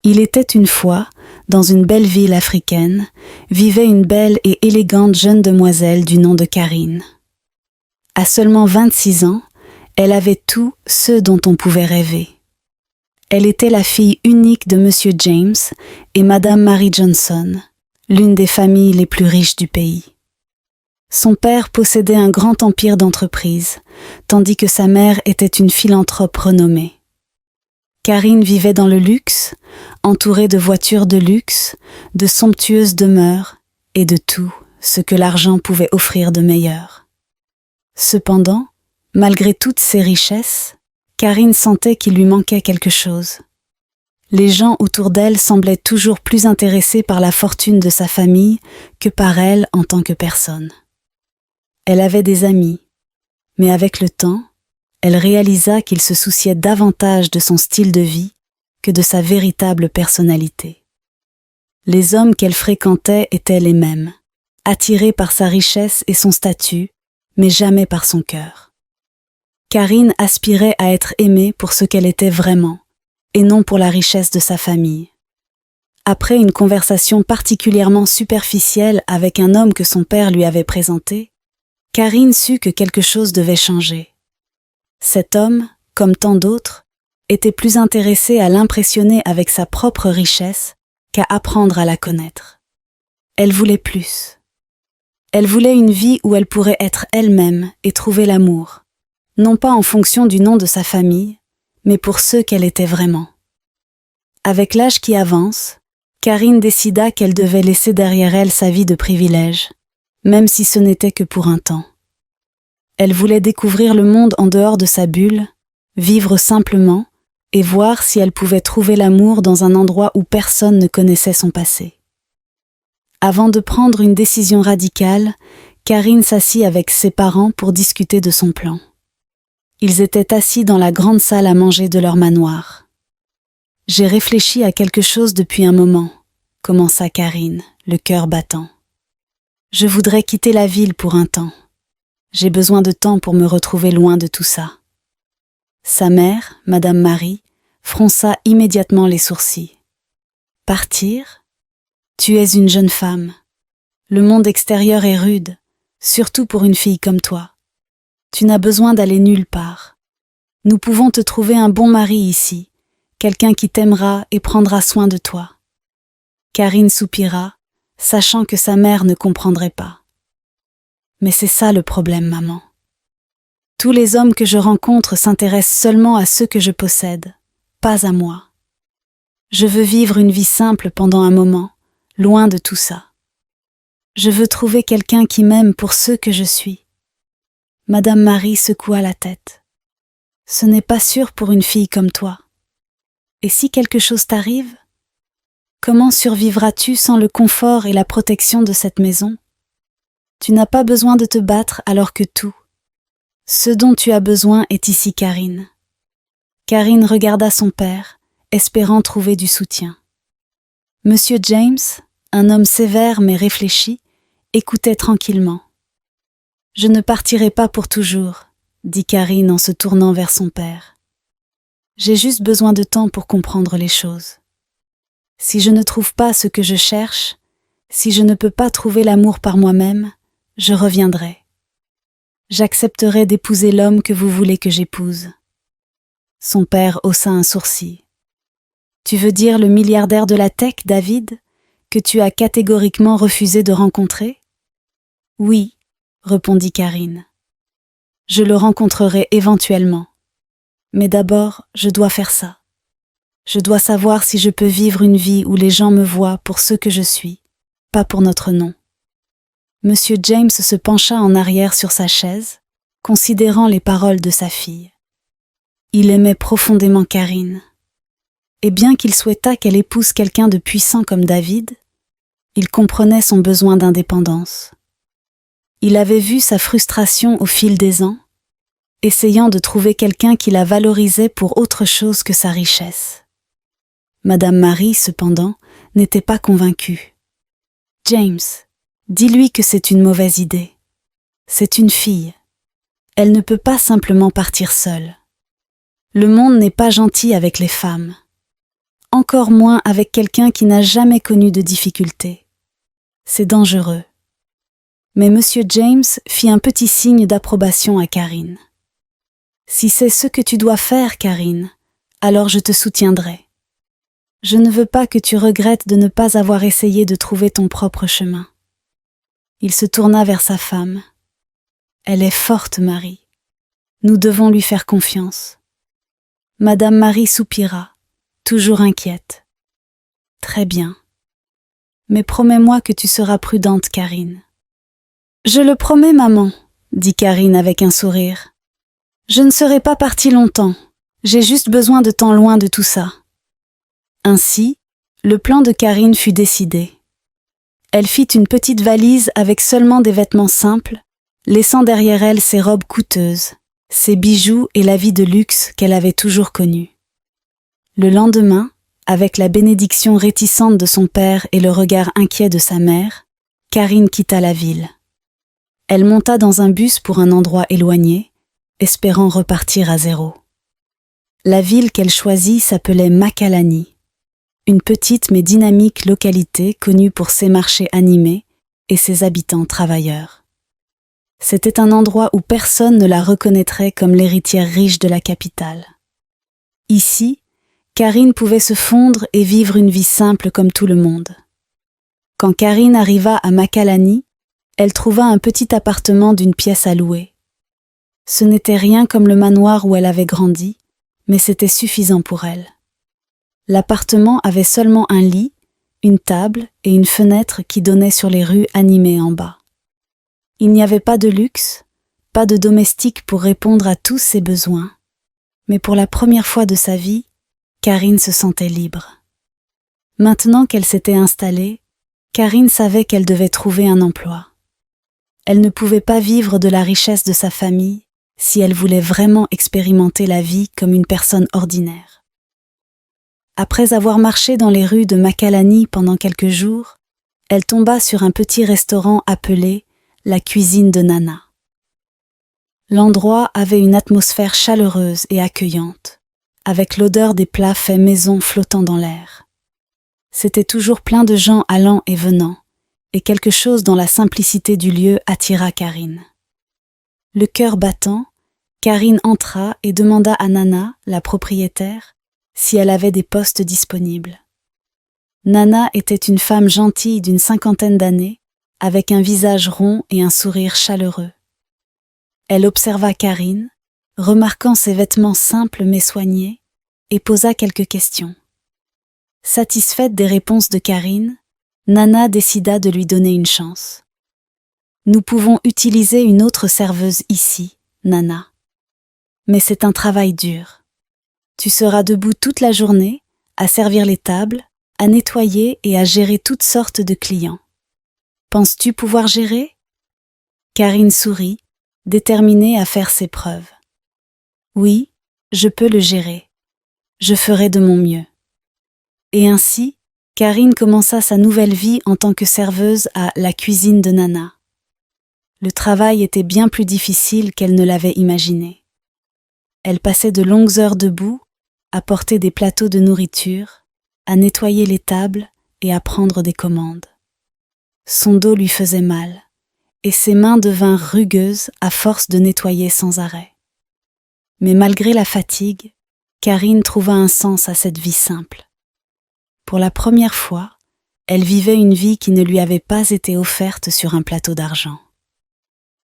Il était une fois, dans une belle ville africaine, vivait une belle et élégante jeune demoiselle du nom de Karine. À seulement 26 ans, elle avait tout ce dont on pouvait rêver. Elle était la fille unique de Monsieur James et Madame Mary Johnson, l'une des familles les plus riches du pays. Son père possédait un grand empire d'entreprises, tandis que sa mère était une philanthrope renommée. Karine vivait dans le luxe, entourée de voitures de luxe, de somptueuses demeures et de tout ce que l'argent pouvait offrir de meilleur. Cependant, malgré toutes ces richesses, Karine sentait qu'il lui manquait quelque chose. Les gens autour d'elle semblaient toujours plus intéressés par la fortune de sa famille que par elle en tant que personne. Elle avait des amis, mais avec le temps, elle réalisa qu'ils se souciaient davantage de son style de vie que de sa véritable personnalité. Les hommes qu'elle fréquentait étaient les mêmes, attirés par sa richesse et son statut, mais jamais par son cœur. Karine aspirait à être aimée pour ce qu'elle était vraiment, et non pour la richesse de sa famille. Après une conversation particulièrement superficielle avec un homme que son père lui avait présenté, Karine sut que quelque chose devait changer. Cet homme, comme tant d'autres, était plus intéressé à l'impressionner avec sa propre richesse qu'à apprendre à la connaître. Elle voulait plus. Elle voulait une vie où elle pourrait être elle-même et trouver l'amour, non pas en fonction du nom de sa famille, mais pour ceux qu'elle était vraiment. Avec l'âge qui avance, Karine décida qu'elle devait laisser derrière elle sa vie de privilège, même si ce n'était que pour un temps. Elle voulait découvrir le monde en dehors de sa bulle, vivre simplement et voir si elle pouvait trouver l'amour dans un endroit où personne ne connaissait son passé. Avant de prendre une décision radicale, Karine s'assit avec ses parents pour discuter de son plan. Ils étaient assis dans la grande salle à manger de leur manoir. « J'ai réfléchi à quelque chose depuis un moment, » commença Karine, le cœur battant. « Je voudrais quitter la ville pour un temps. J'ai besoin de temps pour me retrouver loin de tout ça. » Sa mère, Madame Marie, fronça immédiatement les sourcils. « Partir ? Tu es une jeune femme. Le monde extérieur est rude, surtout pour une fille comme toi. Tu n'as besoin d'aller nulle part. Nous pouvons te trouver un bon mari ici, quelqu'un qui t'aimera et prendra soin de toi. » Karine soupira, sachant que sa mère ne comprendrait pas. « Mais c'est ça le problème, maman. Tous les hommes que je rencontre s'intéressent seulement à ceux que je possède, pas à moi. Je veux vivre une vie simple pendant un moment, loin de tout ça. Je veux trouver quelqu'un qui m'aime pour ce que je suis. » Madame Marie secoua la tête. « Ce n'est pas sûr pour une fille comme toi. Et si quelque chose t'arrive, comment survivras-tu sans le confort et la protection de cette maison ? Tu n'as pas besoin de te battre alors que tout. Ce dont tu as besoin est ici, Karine. » Karine regarda son père, espérant trouver du soutien. Monsieur James, un homme sévère mais réfléchi, écoutait tranquillement. « Je ne partirai pas pour toujours, » dit Karine en se tournant vers son père. « J'ai juste besoin de temps pour comprendre les choses. Si je ne trouve pas ce que je cherche, si je ne peux pas trouver l'amour par moi-même, je reviendrai. J'accepterai d'épouser l'homme que vous voulez que j'épouse. » Son père haussa un sourcil. « Tu veux dire le milliardaire de la tech, David, que tu as catégoriquement refusé de rencontrer ? » « Oui, » répondit Karine. « Je le rencontrerai éventuellement. Mais d'abord, je dois faire ça. Je dois savoir si je peux vivre une vie où les gens me voient pour ce que je suis, pas pour notre nom. » Monsieur James se pencha en arrière sur sa chaise, considérant les paroles de sa fille. Il aimait profondément Karine. Et bien qu'il souhaitât qu'elle épouse quelqu'un de puissant comme David, il comprenait son besoin d'indépendance. Il avait vu sa frustration au fil des ans, essayant de trouver quelqu'un qui la valorisait pour autre chose que sa richesse. Madame Marie, cependant, n'était pas convaincue. « James, dis-lui que c'est une mauvaise idée. C'est une fille. Elle ne peut pas simplement partir seule. Le monde n'est pas gentil avec les femmes. encore moins avec quelqu'un qui n'a jamais connu de difficultés. C'est dangereux. Mais Monsieur James fit un petit signe d'approbation à Karine. « Si c'est ce que tu dois faire, Karine, alors je te soutiendrai. Je ne veux pas que tu regrettes de ne pas avoir essayé de trouver ton propre chemin. » Il se tourna vers sa femme. « Elle est forte, Marie. Nous devons lui faire confiance. » Madame Marie soupira, toujours inquiète. « Très bien. Mais promets-moi que tu seras prudente, Karine. »« Je le promets, maman, » dit Karine avec un sourire. « Je ne serai pas partie longtemps. J'ai juste besoin de temps loin de tout ça. » Ainsi, le plan de Karine fut décidé. Elle fit une petite valise avec seulement des vêtements simples, laissant derrière elle ses robes coûteuses, ses bijoux et la vie de luxe qu'elle avait toujours connue. Le lendemain, avec la bénédiction réticente de son père et le regard inquiet de sa mère, Karine quitta la ville. Elle monta dans un bus pour un endroit éloigné, espérant repartir à zéro. La ville qu'elle choisit s'appelait Makalani, une petite mais dynamique localité connue pour ses marchés animés et ses habitants travailleurs. C'était un endroit où personne ne la reconnaîtrait comme l'héritière riche de la capitale. Ici, Karine pouvait se fondre et vivre une vie simple comme tout le monde. Quand Karine arriva à Makalani, elle trouva un petit appartement d'une pièce à louer. Ce n'était rien comme le manoir où elle avait grandi, mais c'était suffisant pour elle. L'appartement avait seulement un lit, une table et une fenêtre qui donnaient sur les rues animées en bas. Il n'y avait pas de luxe, pas de domestique pour répondre à tous ses besoins, mais pour la première fois de sa vie, Karine se sentait libre. Maintenant qu'elle s'était installée, Karine savait qu'elle devait trouver un emploi. Elle ne pouvait pas vivre de la richesse de sa famille si elle voulait vraiment expérimenter la vie comme une personne ordinaire. Après avoir marché dans les rues de Makalani pendant quelques jours, elle tomba sur un petit restaurant appelé la cuisine de Nana. L'endroit avait une atmosphère chaleureuse et accueillante, avec l'odeur des plats faits maison flottant dans l'air. C'était toujours plein de gens allant et venant, et quelque chose dans la simplicité du lieu attira Karine. Le cœur battant, Karine entra et demanda à Nana, la propriétaire, si elle avait des postes disponibles. Nana était une femme gentille d'une 50aine d'années, avec un visage rond et un sourire chaleureux. Elle observa Karine, remarquant ses vêtements simples mais soignés, et posa quelques questions. Satisfaite des réponses de Karine, Nana décida de lui donner une chance. « Nous pouvons utiliser une autre serveuse ici, Nana. Mais c'est un travail dur. Tu seras debout toute la journée, à servir les tables, à nettoyer et à gérer toutes sortes de clients. Penses-tu pouvoir gérer ?» Karine sourit, déterminée à faire ses preuves. « Oui, je peux le gérer. Je ferai de mon mieux. » Et ainsi, Karine commença sa nouvelle vie en tant que serveuse à la cuisine de Nana. Le travail était bien plus difficile qu'elle ne l'avait imaginé. Elle passait de longues heures debout, à porter des plateaux de nourriture, à nettoyer les tables et à prendre des commandes. Son dos lui faisait mal, et ses mains devinrent rugueuses à force de nettoyer sans arrêt. Mais malgré la fatigue, Karine trouva un sens à cette vie simple. Pour la première fois, elle vivait une vie qui ne lui avait pas été offerte sur un plateau d'argent.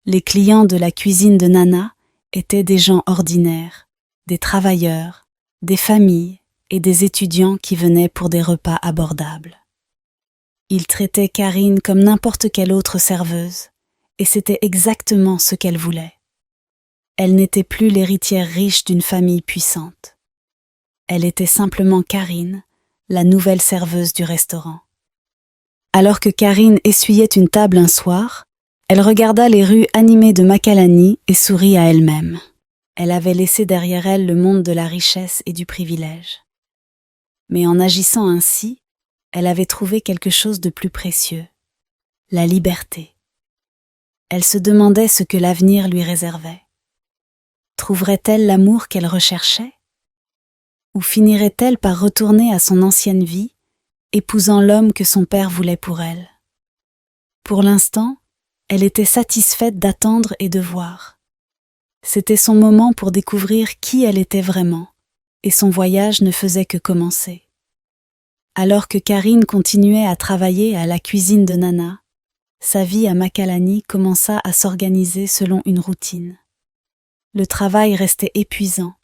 Les clients de la cuisine de Nana étaient des gens ordinaires, des travailleurs, des familles et des étudiants qui venaient pour des repas abordables. Ils traitaient Karine comme n'importe quelle autre serveuse, et c'était exactement ce qu'elle voulait. Elle n'était plus l'héritière riche d'une famille puissante. Elle était simplement Karine, la nouvelle serveuse du restaurant. Alors que Karine essuyait une table un soir, elle regarda les rues animées de Makalani et sourit à elle-même. Elle avait laissé derrière elle le monde de la richesse et du privilège. Mais en agissant ainsi, elle avait trouvé quelque chose de plus précieux, la liberté. Elle se demandait ce que l'avenir lui réservait. Trouverait-elle l'amour qu'elle recherchait ? ou finirait-elle par retourner à son ancienne vie, épousant l'homme que son père voulait pour elle? Pour l'instant, elle était satisfaite d'attendre et de voir. C'était son moment pour découvrir qui elle était vraiment, et son voyage ne faisait que commencer. Alors que Karine continuait à travailler à la cuisine de Nana, sa vie à Makalani commença à s'organiser selon une routine. Le travail restait épuisant,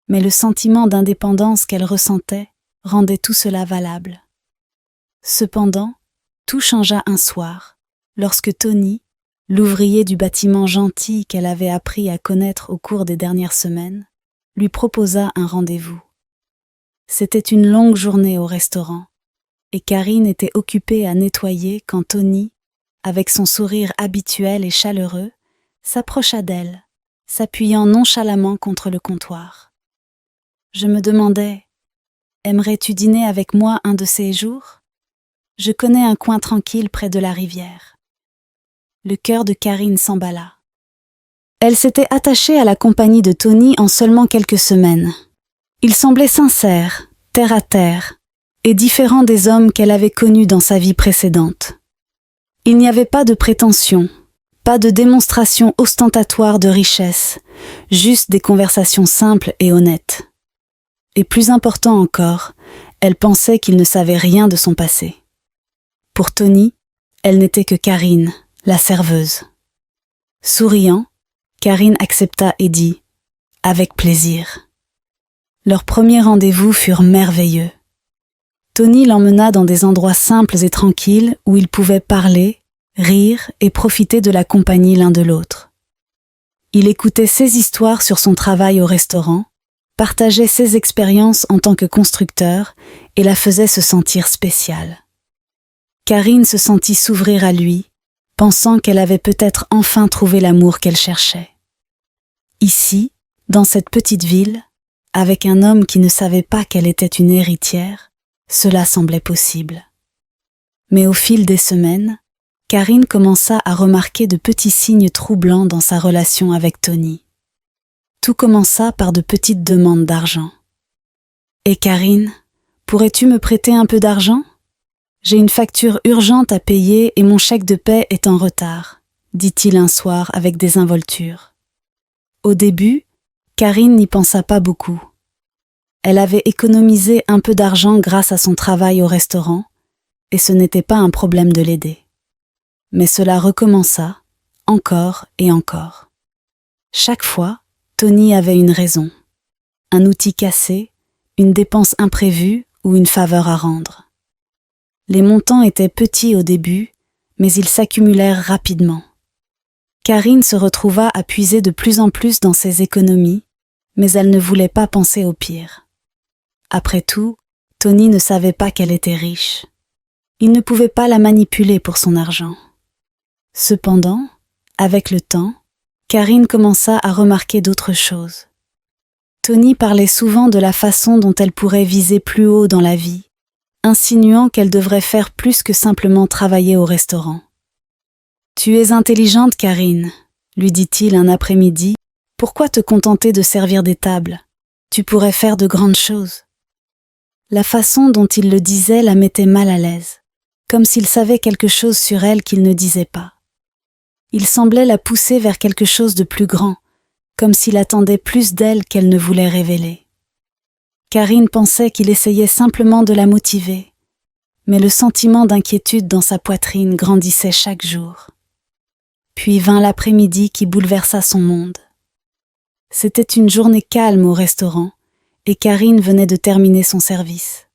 mais le sentiment d'indépendance qu'elle ressentait rendait tout cela valable. Cependant, tout changea un soir, lorsque Tony, l'ouvrier du bâtiment gentil qu'elle avait appris à connaître au cours des dernières semaines, lui proposa un rendez-vous. C'était une longue journée au restaurant, et Karine était occupée à nettoyer quand Tony, avec son sourire habituel et chaleureux, s'approcha d'elle, s'appuyant nonchalamment contre le comptoir. Je me demandais, aimerais-tu dîner avec moi un de ces jours? Je connais un coin tranquille près de la rivière. Le cœur de Karine s'emballa. Elle s'était attachée à la compagnie de Tony en seulement quelques semaines. Il semblait sincère, terre à terre, et différent des hommes qu'elle avait connus dans sa vie précédente. Il n'y avait pas de prétention, pas de démonstration ostentatoire de richesse, juste des conversations simples et honnêtes. Et plus important encore, elle pensait qu'il ne savait rien de son passé. Pour Tony, elle n'était que Karine, la serveuse. Souriant, Karine accepta et dit « Avec plaisir ». Leurs premiers rendez-vous furent merveilleux. Tony l'emmena dans des endroits simples et tranquilles où ils pouvaient parler, rire et profiter de la compagnie l'un de l'autre. Il écoutait ses histoires sur son travail au restaurant, partageait ses expériences en tant que constructeur et la faisait se sentir spéciale. Karine se sentit s'ouvrir à lui, pensant qu'elle avait peut-être enfin trouvé l'amour qu'elle cherchait. Ici, dans cette petite ville, avec un homme qui ne savait pas qu'elle était une héritière, cela semblait possible. Mais au fil des semaines, Karine commença à remarquer de petits signes troublants dans sa relation avec Tony. Tout commença par de petites demandes d'argent. « Et Karine, pourrais-tu me prêter un peu d'argent ? J'ai une facture urgente à payer et mon chèque de paie est en retard, » dit-il un soir avec désinvolture. Au début, Karine n'y pensa pas beaucoup. Elle avait économisé un peu d'argent grâce à son travail au restaurant, et ce n'était pas un problème de l'aider. Mais cela recommença, encore et encore. Chaque fois, Tony avait une raison. Un outil cassé, une dépense imprévue ou une faveur à rendre. Les montants étaient petits au début, mais ils s'accumulèrent rapidement. Karine se retrouva à puiser de plus en plus dans ses économies, mais elle ne voulait pas penser au pire. Après tout, Tony ne savait pas qu'elle était riche. Il ne pouvait pas la manipuler pour son argent. Cependant, avec le temps, Karine commença à remarquer d'autres choses. Tony parlait souvent de la façon dont elle pourrait viser plus haut dans la vie, insinuant qu'elle devrait faire plus que simplement travailler au restaurant. « Tu es intelligente, Karine, » lui dit-il un après-midi. « Pourquoi te contenter de servir des tables? Tu pourrais faire de grandes choses. » La façon dont il le disait la mettait mal à l'aise, comme s'il savait quelque chose sur elle qu'il ne disait pas. Il semblait la pousser vers quelque chose de plus grand, comme s'il attendait plus d'elle qu'elle ne voulait révéler. Karine pensait qu'il essayait simplement de la motiver, mais le sentiment d'inquiétude dans sa poitrine grandissait chaque jour. Puis vint l'après-midi qui bouleversa son monde. C'était une journée calme au restaurant, et Karine venait de terminer son service.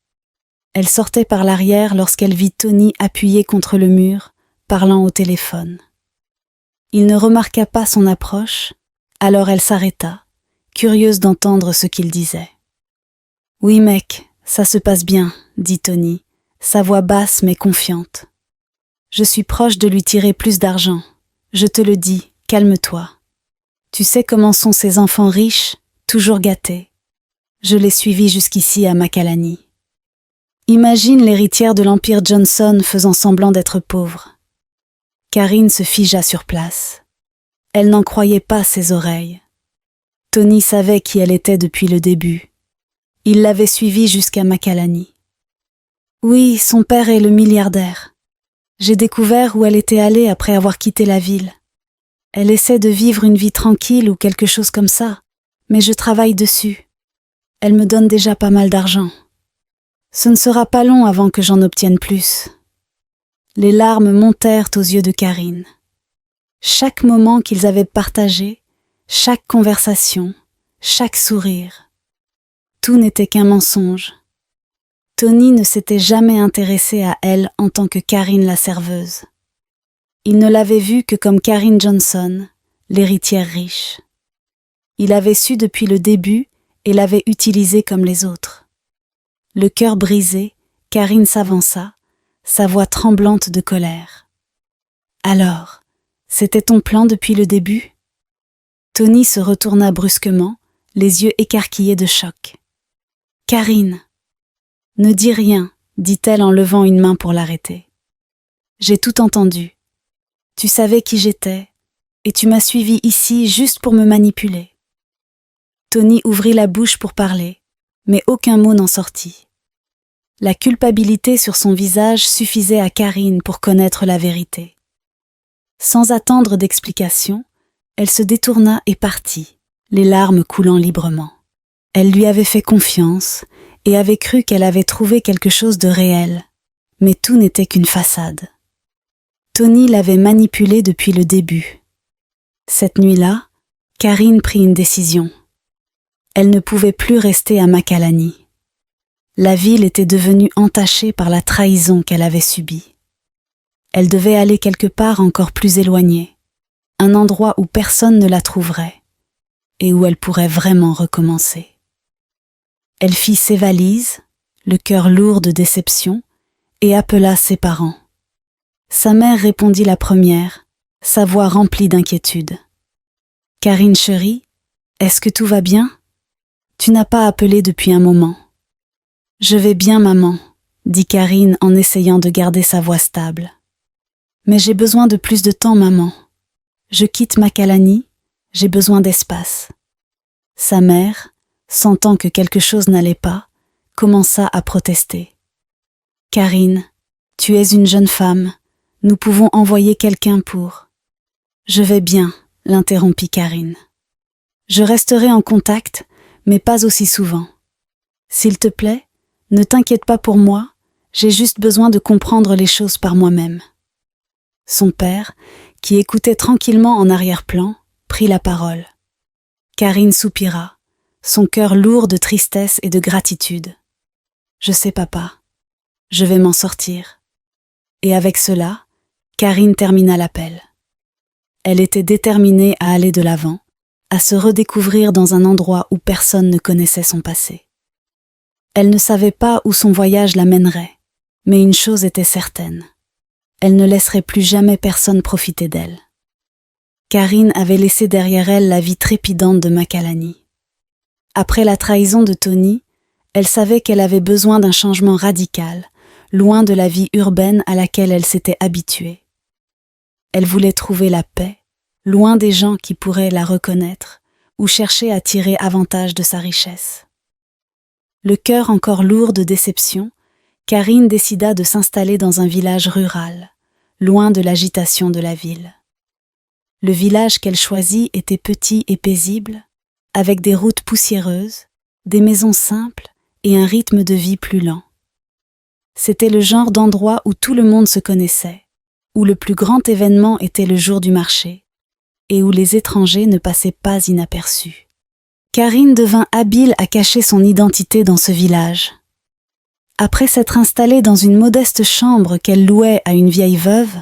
Elle sortait par l'arrière lorsqu'elle vit Tony appuyé contre le mur, parlant au téléphone. Il ne remarqua pas son approche, alors elle s'arrêta, curieuse d'entendre ce qu'il disait. « Oui mec, ça se passe bien, » dit Tony, sa voix basse mais confiante. « Je suis proche de lui tirer plus d'argent. Je te le dis, calme-toi. Tu sais comment sont ces enfants riches, toujours gâtés. Je l'ai suivi jusqu'ici à Makalani. Imagine l'héritière de l'Empire Johnson faisant semblant d'être pauvre. » Karine se figea sur place. Elle n'en croyait pas ses oreilles. Tony savait qui elle était depuis le début. Il l'avait suivie jusqu'à Macalani. Oui, son père est le milliardaire. J'ai découvert où elle était allée après avoir quitté la ville. Elle essaie de vivre une vie tranquille ou quelque chose comme ça, mais je travaille dessus. Elle me donne déjà pas mal d'argent. Ce ne sera pas long avant que j'en obtienne plus. Les larmes montèrent aux yeux de Karine. Chaque moment qu'ils avaient partagé, chaque conversation, chaque sourire, tout n'était qu'un mensonge. Tony ne s'était jamais intéressé à elle en tant que Karine la serveuse. Il ne l'avait vue que comme Karine Johnson, l'héritière riche. Il avait su depuis le début et l'avait utilisée comme les autres. Le cœur brisé, Karine s'avança, sa voix tremblante de colère. « Alors, c'était ton plan depuis le début ?» Tony se retourna brusquement, les yeux écarquillés de choc. « Karine !» « Ne dis rien, dit-elle en levant une main pour l'arrêter. J'ai tout entendu. Tu savais qui j'étais, et tu m'as suivi ici juste pour me manipuler. » Tony ouvrit la bouche pour parler, mais aucun mot n'en sortit. La culpabilité sur son visage suffisait à Karine pour connaître la vérité. Sans attendre d'explication, elle se détourna et partit, les larmes coulant librement. Elle lui avait fait confiance et avait cru qu'elle avait trouvé quelque chose de réel, mais tout n'était qu'une façade. Tony l'avait manipulée depuis le début. Cette nuit-là, Karine prit une décision. Elle ne pouvait plus rester à Macalani. La ville était devenue entachée par la trahison qu'elle avait subie. Elle devait aller quelque part encore plus éloigné, un endroit où personne ne la trouverait, et où elle pourrait vraiment recommencer. Elle fit ses valises, le cœur lourd de déception, et appela ses parents. Sa mère répondit la première, sa voix remplie d'inquiétude. « Karine chérie, est-ce que tout va bien ? Tu n'as pas appelé depuis un moment. »« Je vais bien, maman, » dit Karine en essayant de garder sa voix stable. « Mais j'ai besoin de plus de temps, maman. Je quitte Macalani, j'ai besoin d'espace. » Sa mère, sentant que quelque chose n'allait pas, commença à protester. « Karine, tu es une jeune femme, nous pouvons envoyer quelqu'un pour... » « Je vais bien, » l'interrompit Karine. « Je resterai en contact, mais pas aussi souvent. S'il te plaît, ne t'inquiète pas pour moi, j'ai juste besoin de comprendre les choses par moi-même. » Son père, qui écoutait tranquillement en arrière-plan, prit la parole. Karine soupira, son cœur lourd de tristesse et de gratitude. « Je sais, papa. Je vais m'en sortir. » Et avec cela, Karine termina l'appel. Elle était déterminée à aller de l'avant, à se redécouvrir dans un endroit où personne ne connaissait son passé. Elle ne savait pas où son voyage la mènerait, mais une chose était certaine. Elle ne laisserait plus jamais personne profiter d'elle. Karine avait laissé derrière elle la vie trépidante de Macalani. Après la trahison de Tony, elle savait qu'elle avait besoin d'un changement radical, loin de la vie urbaine à laquelle elle s'était habituée. Elle voulait trouver la paix, loin des gens qui pourraient la reconnaître ou chercher à tirer avantage de sa richesse. Le cœur encore lourd de déception, Karine décida de s'installer dans un village rural, loin de l'agitation de la ville. Le village qu'elle choisit était petit et paisible, avec des routes poussiéreuses, des maisons simples et un rythme de vie plus lent. C'était le genre d'endroit où tout le monde se connaissait, où le plus grand événement était le jour du marché, et où les étrangers ne passaient pas inaperçus. Karine devint habile à cacher son identité dans ce village. Après s'être installée dans une modeste chambre qu'elle louait à une vieille veuve,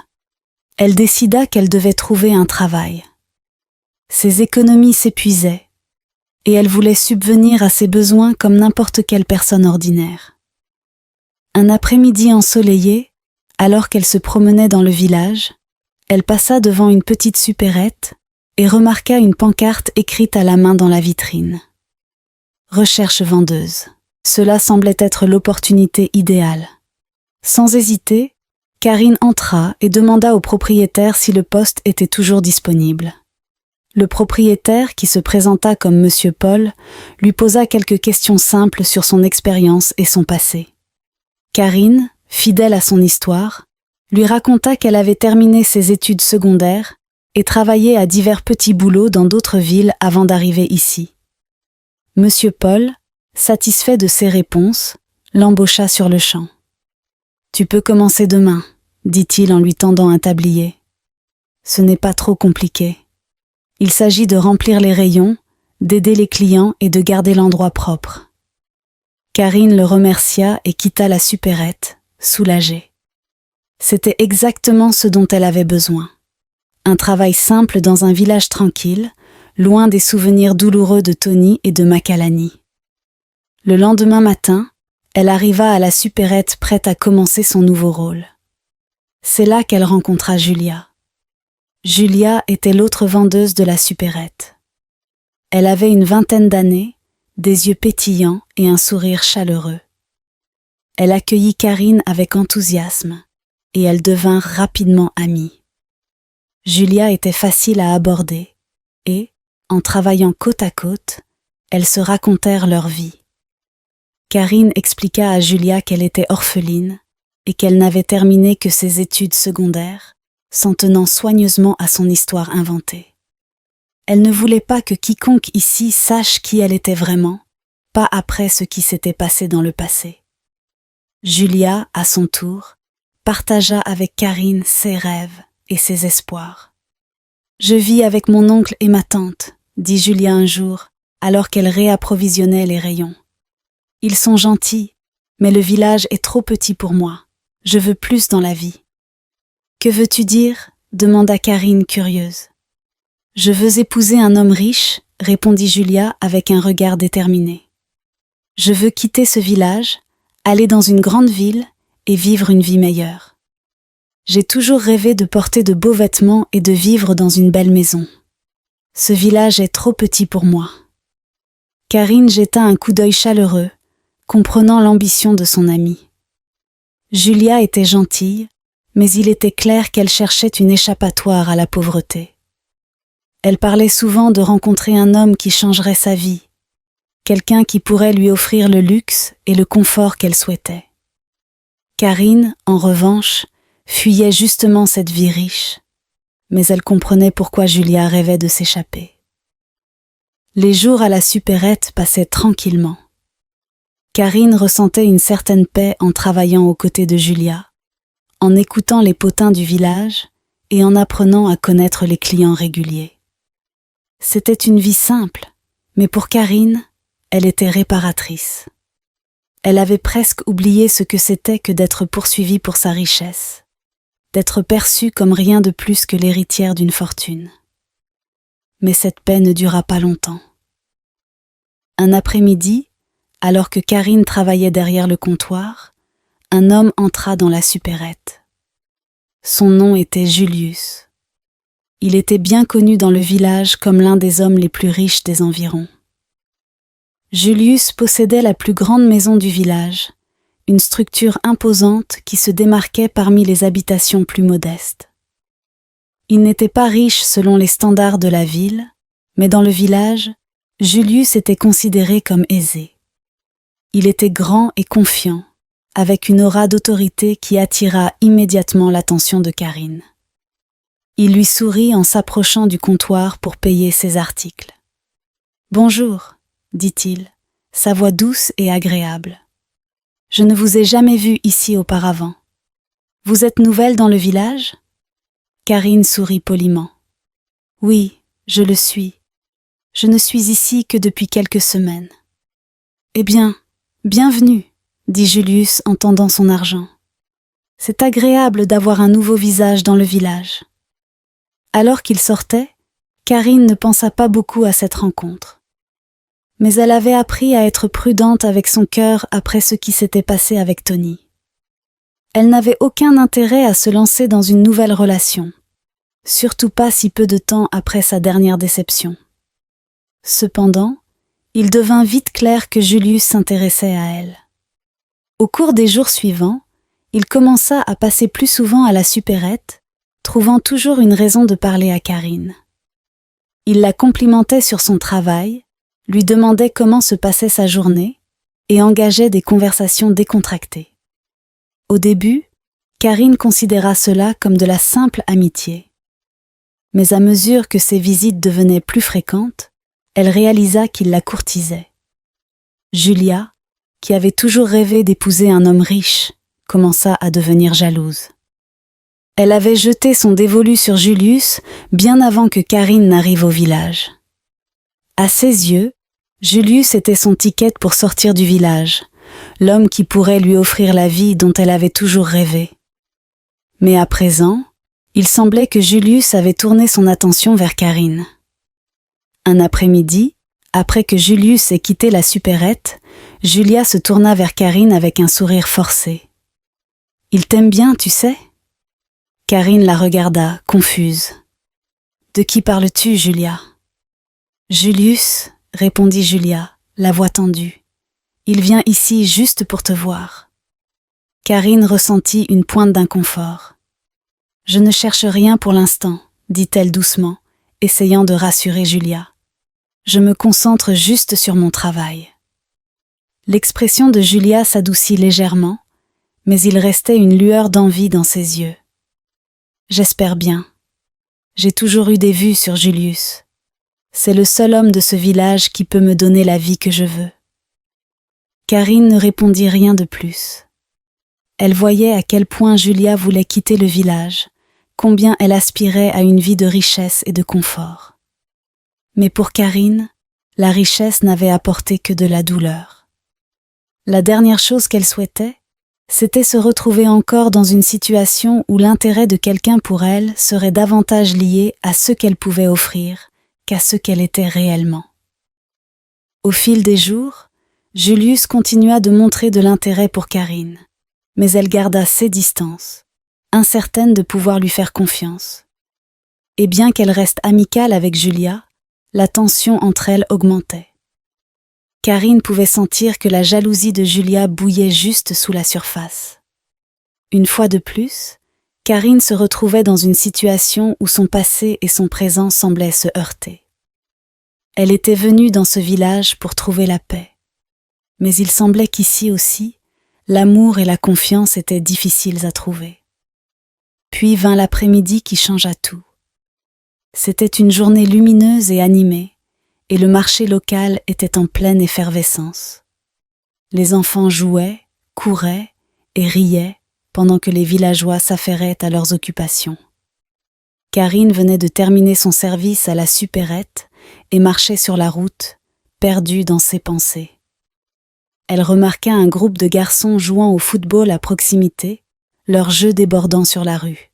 elle décida qu'elle devait trouver un travail. Ses économies s'épuisaient, et elle voulait subvenir à ses besoins comme n'importe quelle personne ordinaire. Un après-midi ensoleillé, alors qu'elle se promenait dans le village, elle passa devant une petite supérette et remarqua une pancarte écrite à la main dans la vitrine. « Recherche vendeuse ». Cela semblait être l'opportunité idéale. Sans hésiter, Karine entra et demanda au propriétaire si le poste était toujours disponible. Le propriétaire, qui se présenta comme Monsieur Paul, lui posa quelques questions simples sur son expérience et son passé. Karine, fidèle à son histoire, lui raconta qu'elle avait terminé ses études secondaires et travaillé à divers petits boulots dans d'autres villes avant d'arriver ici. Monsieur Paul, satisfait de ses réponses, l'embaucha sur le champ. « Tu peux commencer demain », dit-il en lui tendant un tablier. « Ce n'est pas trop compliqué. Il s'agit de remplir les rayons, d'aider les clients et de garder l'endroit propre. » Karine le remercia et quitta la supérette, soulagée. C'était exactement ce dont elle avait besoin. Un travail simple dans un village tranquille, loin des souvenirs douloureux de Tony et de Makalani. Le lendemain matin, elle arriva à la supérette prête à commencer son nouveau rôle. C'est là qu'elle rencontra Julia. Julia était l'autre vendeuse de la supérette. Elle avait une vingtaine d'années, des yeux pétillants et un sourire chaleureux. Elle accueillit Karine avec enthousiasme et elles devinrent rapidement amies. Julia était facile à aborder et, en travaillant côte à côte, elles se racontèrent leur vie. Karine expliqua à Julia qu'elle était orpheline et qu'elle n'avait terminé que ses études secondaires, s'en tenant soigneusement à son histoire inventée. Elle ne voulait pas que quiconque ici sache qui elle était vraiment, pas après ce qui s'était passé dans le passé. Julia, à son tour, partagea avec Karine ses rêves et ses espoirs. « Je vis avec mon oncle et ma tante », dit Julia un jour, alors qu'elle réapprovisionnait les rayons. « Ils sont gentils, mais le village est trop petit pour moi. Je veux plus dans la vie. »« Que veux-tu dire ?» demanda Karine curieuse. « Je veux épouser un homme riche », répondit Julia avec un regard déterminé. « Je veux quitter ce village, aller dans une grande ville et vivre une vie meilleure. J'ai toujours rêvé de porter de beaux vêtements et de vivre dans une belle maison. Ce village est trop petit pour moi. » Karine jeta un coup d'œil chaleureux, comprenant l'ambition de son amie. Julia était gentille, mais il était clair qu'elle cherchait une échappatoire à la pauvreté. Elle parlait souvent de rencontrer un homme qui changerait sa vie, quelqu'un qui pourrait lui offrir le luxe et le confort qu'elle souhaitait. Karine, en revanche, fuyait justement cette vie riche, mais elle comprenait pourquoi Julia rêvait de s'échapper. Les jours à la supérette passaient tranquillement. Karine ressentait une certaine paix en travaillant aux côtés de Julia, en écoutant les potins du village et en apprenant à connaître les clients réguliers. C'était une vie simple, mais pour Karine, elle était réparatrice. Elle avait presque oublié ce que c'était que d'être poursuivie pour sa richesse, d'être perçue comme rien de plus que l'héritière d'une fortune. Mais cette paix ne dura pas longtemps. Un après-midi, alors que Karine travaillait derrière le comptoir, un homme entra dans la supérette. Son nom était Julius. Il était bien connu dans le village comme l'un des hommes les plus riches des environs. Julius possédait la plus grande maison du village, une structure imposante qui se démarquait parmi les habitations plus modestes. Il n'était pas riche selon les standards de la ville, mais dans le village, Julius était considéré comme aisé. Il était grand et confiant, avec une aura d'autorité qui attira immédiatement l'attention de Karine. Il lui sourit en s'approchant du comptoir pour payer ses articles. « Bonjour », dit-il, sa voix douce et agréable. « Je ne vous ai jamais vu ici auparavant. Vous êtes nouvelle dans le village ?» Karine sourit poliment. « Oui, je le suis. Je ne suis ici que depuis quelques semaines. »« Eh bien, bienvenue, » dit Julius en tendant son argent. « C'est agréable d'avoir un nouveau visage dans le village. » Alors qu'il sortait, Karine ne pensa pas beaucoup à cette rencontre. Mais elle avait appris à être prudente avec son cœur après ce qui s'était passé avec Tony. Elle n'avait aucun intérêt à se lancer dans une nouvelle relation, surtout pas si peu de temps après sa dernière déception. Cependant, il devint vite clair que Julius s'intéressait à elle. Au cours des jours suivants, il commença à passer plus souvent à la supérette, trouvant toujours une raison de parler à Karine. Il la complimentait sur son travail, lui demandait comment se passait sa journée et engageait des conversations décontractées. Au début, Karine considéra cela comme de la simple amitié. Mais à mesure que ses visites devenaient plus fréquentes, elle réalisa qu'il la courtisait. Julia, qui avait toujours rêvé d'épouser un homme riche, commença à devenir jalouse. Elle avait jeté son dévolu sur Julius bien avant que Karine n'arrive au village. À ses yeux, Julius était son ticket pour sortir du village, l'homme qui pourrait lui offrir la vie dont elle avait toujours rêvé. Mais à présent, il semblait que Julius avait tourné son attention vers Karine. Un après-midi, après que Julius ait quitté la supérette, Julia se tourna vers Karine avec un sourire forcé. « Il t'aime bien, tu sais ?» Karine la regarda, confuse. « De qui parles-tu, Julia ?»« Julius, » répondit Julia, la voix tendue. « Il vient ici juste pour te voir. » Karine ressentit une pointe d'inconfort. « Je ne cherche rien pour l'instant, » dit-elle doucement, essayant de rassurer Julia. « Je me concentre juste sur mon travail. » L'expression de Julia s'adoucit légèrement, mais il restait une lueur d'envie dans ses yeux. « J'espère bien. J'ai toujours eu des vues sur Julius. C'est le seul homme de ce village qui peut me donner la vie que je veux. » Karine ne répondit rien de plus. Elle voyait à quel point Julia voulait quitter le village, combien elle aspirait à une vie de richesse et de confort. Mais pour Karine, la richesse n'avait apporté que de la douleur. La dernière chose qu'elle souhaitait, c'était se retrouver encore dans une situation où l'intérêt de quelqu'un pour elle serait davantage lié à ce qu'elle pouvait offrir qu'à ce qu'elle était réellement. Au fil des jours, Julius continua de montrer de l'intérêt pour Karine, mais elle garda ses distances, incertaine de pouvoir lui faire confiance. Et bien qu'elle reste amicale avec Julia, la tension entre elles augmentait. Karine pouvait sentir que la jalousie de Julia bouillait juste sous la surface. Une fois de plus, Karine se retrouvait dans une situation où son passé et son présent semblaient se heurter. Elle était venue dans ce village pour trouver la paix. Mais il semblait qu'ici aussi, l'amour et la confiance étaient difficiles à trouver. Puis vint l'après-midi qui changea tout. C'était une journée lumineuse et animée, et le marché local était en pleine effervescence. Les enfants jouaient, couraient et riaient pendant que les villageois s'affairaient à leurs occupations. Karine venait de terminer son service à la supérette et marchait sur la route, perdue dans ses pensées. Elle remarqua un groupe de garçons jouant au football à proximité, leur jeu débordant sur la rue.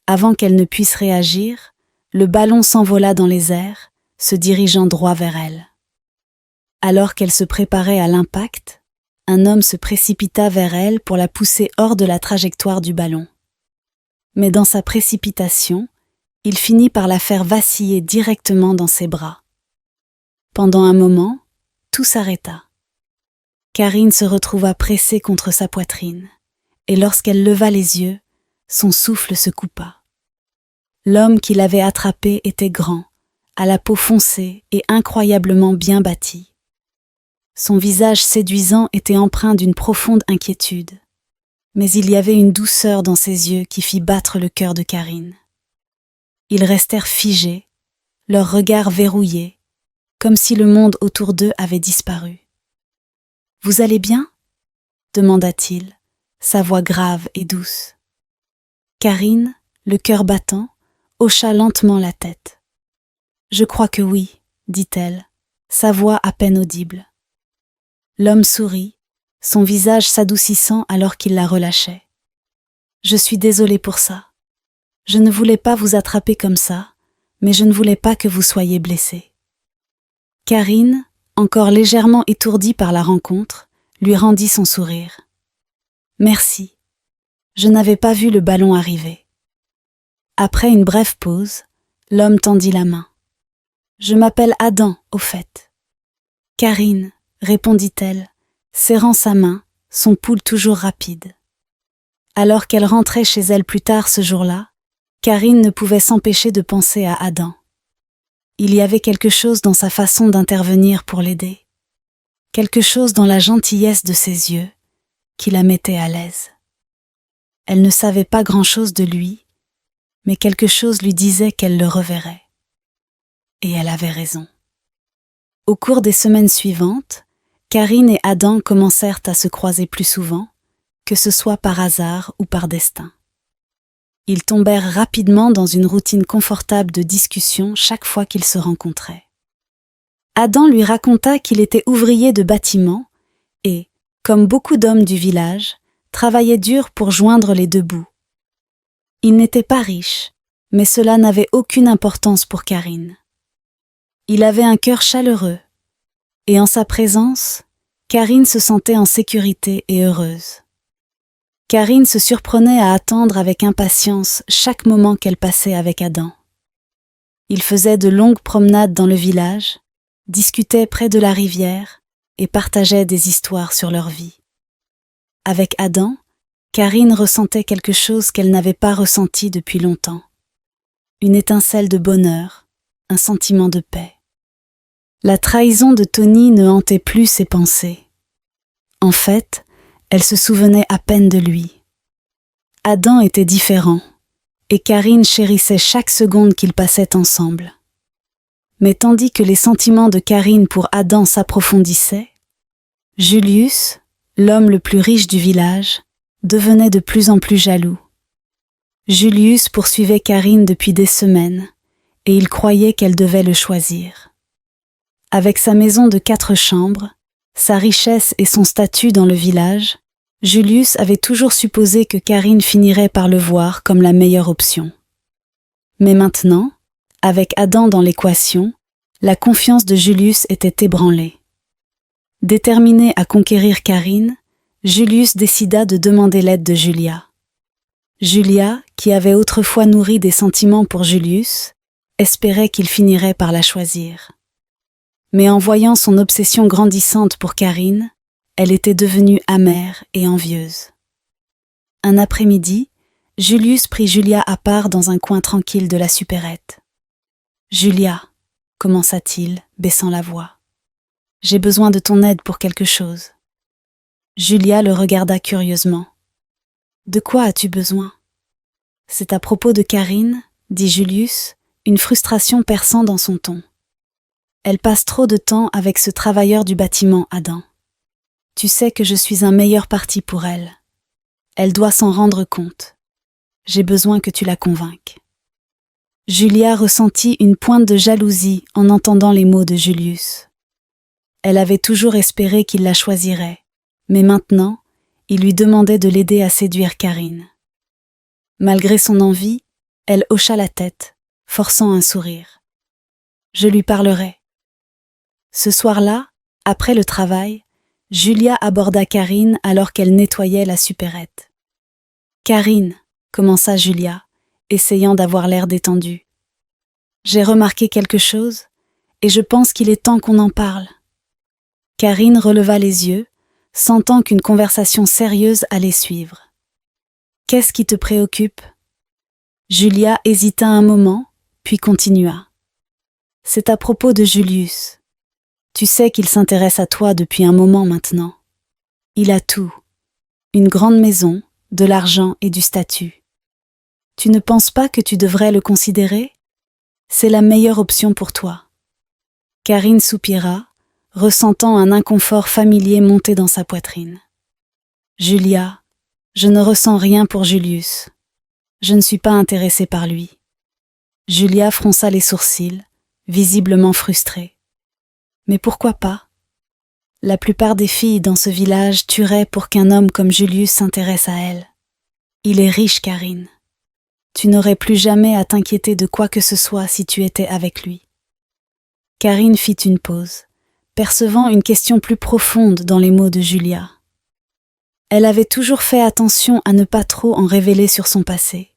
Avant qu'elle ne puisse réagir, le ballon s'envola dans les airs, se dirigeant droit vers elle. Alors qu'elle se préparait à l'impact, un homme se précipita vers elle pour la pousser hors de la trajectoire du ballon. Mais dans sa précipitation, il finit par la faire vaciller directement dans ses bras. Pendant un moment, tout s'arrêta. Karine se retrouva pressée contre sa poitrine, et lorsqu'elle leva les yeux, son souffle se coupa. L'homme qui l'avait attrapée était grand, à la peau foncée et incroyablement bien bâtie. Son visage séduisant était empreint d'une profonde inquiétude, mais il y avait une douceur dans ses yeux qui fit battre le cœur de Karine. Ils restèrent figés, leurs regards verrouillés, comme si le monde autour d'eux avait disparu. « Vous allez bien ?» demanda-t-il, sa voix grave et douce. Karine, le cœur battant, hocha lentement la tête. « Je crois que oui, » dit-elle, sa voix à peine audible. L'homme sourit, son visage s'adoucissant alors qu'il la relâchait. « Je suis désolée pour ça. Je ne voulais pas vous attraper comme ça, mais je ne voulais pas que vous soyez blessée. » Karine, encore légèrement étourdie par la rencontre, lui rendit son sourire. « Merci. Je n'avais pas vu le ballon arriver. » Après une brève pause, l'homme tendit la main. « Je m'appelle Adam, au fait. »« Karine, » répondit-elle, serrant sa main, son pouls toujours rapide. Alors qu'elle rentrait chez elle plus tard ce jour-là, Karine ne pouvait s'empêcher de penser à Adam. Il y avait quelque chose dans sa façon d'intervenir pour l'aider, quelque chose dans la gentillesse de ses yeux qui la mettait à l'aise. Elle ne savait pas grand-chose de lui, mais quelque chose lui disait qu'elle le reverrait. Et elle avait raison. Au cours des semaines suivantes, Karine et Adam commencèrent à se croiser plus souvent, que ce soit par hasard ou par destin. Ils tombèrent rapidement dans une routine confortable de discussion chaque fois qu'ils se rencontraient. Adam lui raconta qu'il était ouvrier de bâtiment et, comme beaucoup d'hommes du village, travaillait dur pour joindre les deux bouts. Il n'était pas riche, mais cela n'avait aucune importance pour Karine. Il avait un cœur chaleureux, et en sa présence, Karine se sentait en sécurité et heureuse. Karine se surprenait à attendre avec impatience chaque moment qu'elle passait avec Adam. Ils faisaient de longues promenades dans le village, discutaient près de la rivière et partageaient des histoires sur leur vie. Avec Adam, Karine ressentait quelque chose qu'elle n'avait pas ressenti depuis longtemps. Une étincelle de bonheur, un sentiment de paix. La trahison de Tony ne hantait plus ses pensées. En fait, elle se souvenait à peine de lui. Adam était différent, et Karine chérissait chaque seconde qu'ils passaient ensemble. Mais tandis que les sentiments de Karine pour Adam s'approfondissaient, Julius, l'homme le plus riche du village, devenait de plus en plus jaloux. Julius poursuivait Karine depuis des semaines, et il croyait qu'elle devait le choisir. Avec sa maison de 4 chambres, sa richesse et son statut dans le village, Julius avait toujours supposé que Karine finirait par le voir comme la meilleure option. Mais maintenant, avec Adam dans l'équation, la confiance de Julius était ébranlée. Déterminé à conquérir Karine, Julius décida de demander l'aide de Julia. Julia, qui avait autrefois nourri des sentiments pour Julius, espérait qu'il finirait par la choisir. Mais en voyant son obsession grandissante pour Karine, elle était devenue amère et envieuse. Un après-midi, Julius prit Julia à part dans un coin tranquille de la supérette. « Julia, commença-t-il, baissant la voix, j'ai besoin de ton aide pour quelque chose. » Julia le regarda curieusement. « De quoi as-tu besoin ?»« C'est à propos de Karine, » dit Julius, une frustration perçant dans son ton. « Elle passe trop de temps avec ce travailleur du bâtiment, Adam. Tu sais que je suis un meilleur parti pour elle. Elle doit s'en rendre compte. J'ai besoin que tu la convainques. » Julia ressentit une pointe de jalousie en entendant les mots de Julius. Elle avait toujours espéré qu'il la choisirait, mais maintenant, il lui demandait de l'aider à séduire Karine. Malgré son envie, elle hocha la tête, forçant un sourire. « Je lui parlerai. » Ce soir-là, après le travail, Julia aborda Karine alors qu'elle nettoyait la supérette. « Karine, » commença Julia, essayant d'avoir l'air détendu. « J'ai remarqué quelque chose, et je pense qu'il est temps qu'on en parle. » Karine releva les yeux, sentant qu'une conversation sérieuse allait suivre. « Qu'est-ce qui te préoccupe ?» Julia hésita un moment, puis continua. « C'est à propos de Julius. Tu sais qu'il s'intéresse à toi depuis un moment maintenant. Il a tout. Une grande maison, de l'argent et du statut. Tu ne penses pas que tu devrais le considérer ? C'est la meilleure option pour toi. » Karine soupira, ressentant un inconfort familier monter dans sa poitrine. « Julia, je ne ressens rien pour Julius. Je ne suis pas intéressée par lui. » Julia fronça les sourcils, visiblement frustrée. « Mais pourquoi pas ? La plupart des filles dans ce village tueraient pour qu'un homme comme Julius s'intéresse à elles. Il est riche, Karine. Tu n'aurais plus jamais à t'inquiéter de quoi que ce soit si tu étais avec lui. » Karine fit une pause, percevant une question plus profonde dans les mots de Julia. Elle avait toujours fait attention à ne pas trop en révéler sur son passé.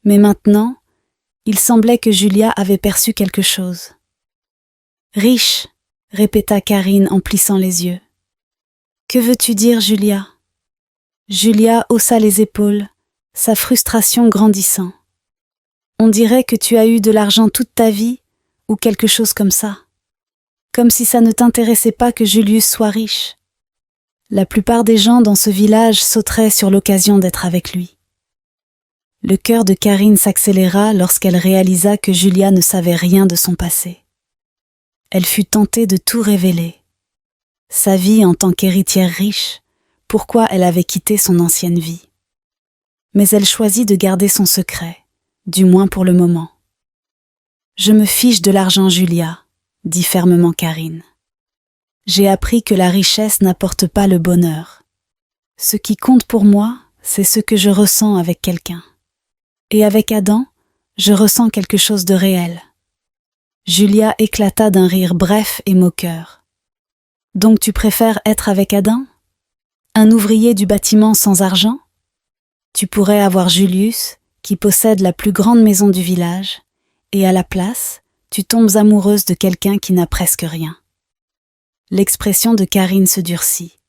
Mais maintenant, il semblait que Julia avait perçu quelque chose. « Riche !» répéta Karine en plissant les yeux. « Que veux-tu dire, Julia ?» Julia haussa les épaules, sa frustration grandissant. « On dirait que tu as eu de l'argent toute ta vie, ou quelque chose comme ça. Comme si ça ne t'intéressait pas que Julius soit riche. La plupart des gens dans ce village sauteraient sur l'occasion d'être avec lui. Le cœur de Karine s'accéléra lorsqu'elle réalisa que Julia ne savait rien de son passé. Elle fut tentée de tout révéler. Sa vie en tant qu'héritière riche, pourquoi elle avait quitté son ancienne vie. Mais elle choisit de garder son secret, du moins pour le moment. « Je me fiche de l'argent, Julia », dit fermement Karine. « J'ai appris que la richesse n'apporte pas le bonheur. Ce qui compte pour moi, c'est ce que je ressens avec quelqu'un. Et avec Adam, je ressens quelque chose de réel. » Julia éclata d'un rire bref et moqueur. « Donc tu préfères être avec Adam ? Un ouvrier du bâtiment sans argent ? Tu pourrais avoir Julius, qui possède la plus grande maison du village, et à la place, tu tombes amoureuse de quelqu'un qui n'a presque rien. » L'expression de Karine se durcit.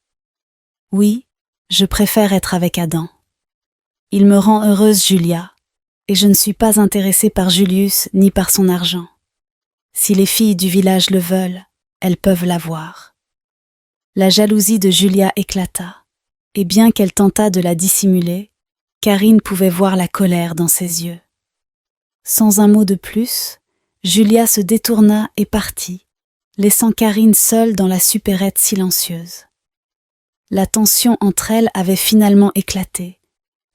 « Oui, je préfère être avec Adam. Il me rend heureuse, Julia, et je ne suis pas intéressée par Julius ni par son argent. Si les filles du village le veulent, elles peuvent l'avoir. » La jalousie de Julia éclata, et bien qu'elle tentât de la dissimuler, Karine pouvait voir la colère dans ses yeux. Sans un mot de plus, Julia se détourna et partit, laissant Karine seule dans la supérette silencieuse. La tension entre elles avait finalement éclaté,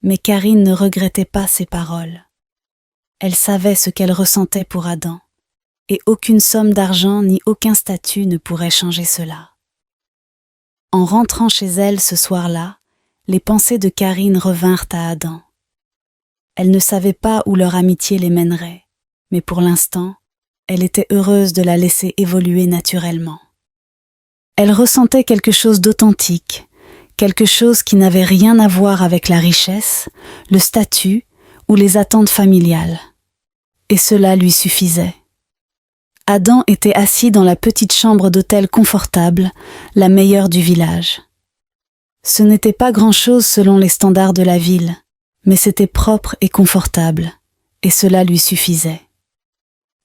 mais Karine ne regrettait pas ses paroles. Elle savait ce qu'elle ressentait pour Adam, et aucune somme d'argent ni aucun statut ne pourrait changer cela. En rentrant chez elle ce soir-là, les pensées de Karine revinrent à Adam. Elle ne savait pas où leur amitié les mènerait, mais pour l'instant, elle était heureuse de la laisser évoluer naturellement. Elle ressentait quelque chose d'authentique, quelque chose qui n'avait rien à voir avec la richesse, le statut ou les attentes familiales. Et cela lui suffisait. Adam était assis dans la petite chambre d'hôtel confortable, la meilleure du village. Ce n'était pas grand-chose selon les standards de la ville, mais c'était propre et confortable, et cela lui suffisait.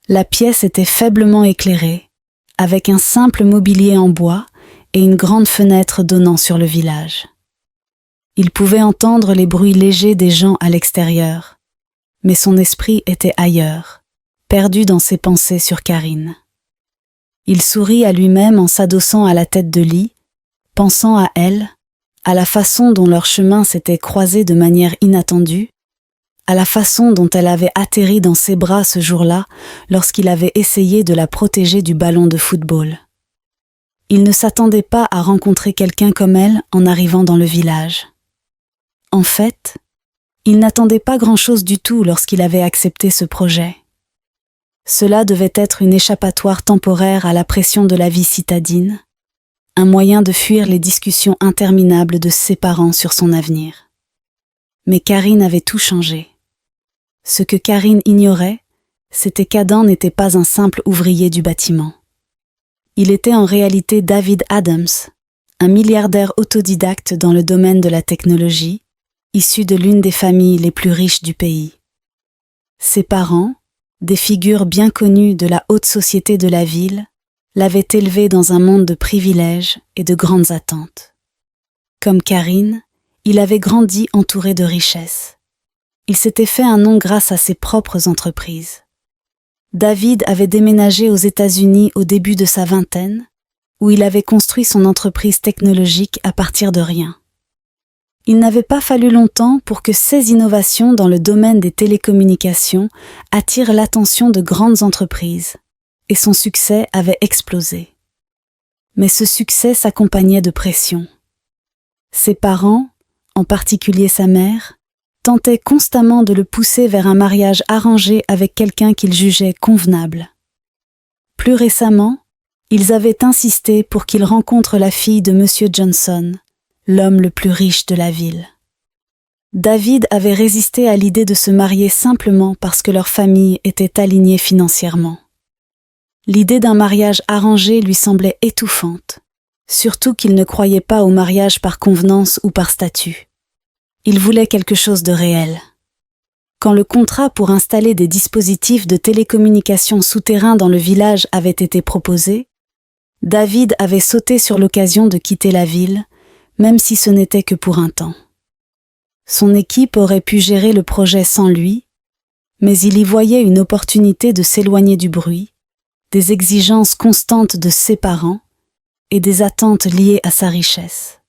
La pièce était faiblement éclairée, avec un simple mobilier en bois et une grande fenêtre donnant sur le village. Il pouvait entendre les bruits légers des gens à l'extérieur, mais son esprit était ailleurs, perdu dans ses pensées sur Karine. Il sourit à lui-même en s'adossant à la tête de lit, pensant à elle, à la façon dont leurs chemins s'étaient croisés de manière inattendue, à la façon dont elle avait atterri dans ses bras ce jour-là lorsqu'il avait essayé de la protéger du ballon de football. Il ne s'attendait pas à rencontrer quelqu'un comme elle en arrivant dans le village. En fait, il n'attendait pas grand-chose du tout lorsqu'il avait accepté ce projet. Cela devait être une échappatoire temporaire à la pression de la vie citadine, un moyen de fuir les discussions interminables de ses parents sur son avenir. Mais Karine avait tout changé. Ce que Karine ignorait, c'était qu'Adam n'était pas un simple ouvrier du bâtiment. Il était en réalité David Adams, un milliardaire autodidacte dans le domaine de la technologie, issu de l'une des familles les plus riches du pays. Ses parents, des figures bien connues de la haute société de la ville, l'avait élevé dans un monde de privilèges et de grandes attentes. Comme Karine, il avait grandi entouré de richesses. Il s'était fait un nom grâce à ses propres entreprises. David avait déménagé aux États-Unis au début de sa vingtaine, où il avait construit son entreprise technologique à partir de rien. Il n'avait pas fallu longtemps pour que ses innovations dans le domaine des télécommunications attirent l'attention de grandes entreprises, et son succès avait explosé. Mais ce succès s'accompagnait de pression. Ses parents, en particulier sa mère, tentaient constamment de le pousser vers un mariage arrangé avec quelqu'un qu'ils jugeaient convenable. Plus récemment, ils avaient insisté pour qu'il rencontre la fille de M. Johnson, l'homme le plus riche de la ville. David avait résisté à l'idée de se marier simplement parce que leur famille était alignée financièrement. L'idée d'un mariage arrangé lui semblait étouffante, surtout qu'il ne croyait pas au mariage par convenance ou par statut. Il voulait quelque chose de réel. Quand le contrat pour installer des dispositifs de télécommunication souterrains dans le village avait été proposé, David avait sauté sur l'occasion de quitter la ville, même si ce n'était que pour un temps. Son équipe aurait pu gérer le projet sans lui, mais il y voyait une opportunité de s'éloigner du bruit, des exigences constantes de ses parents et des attentes liées à sa richesse.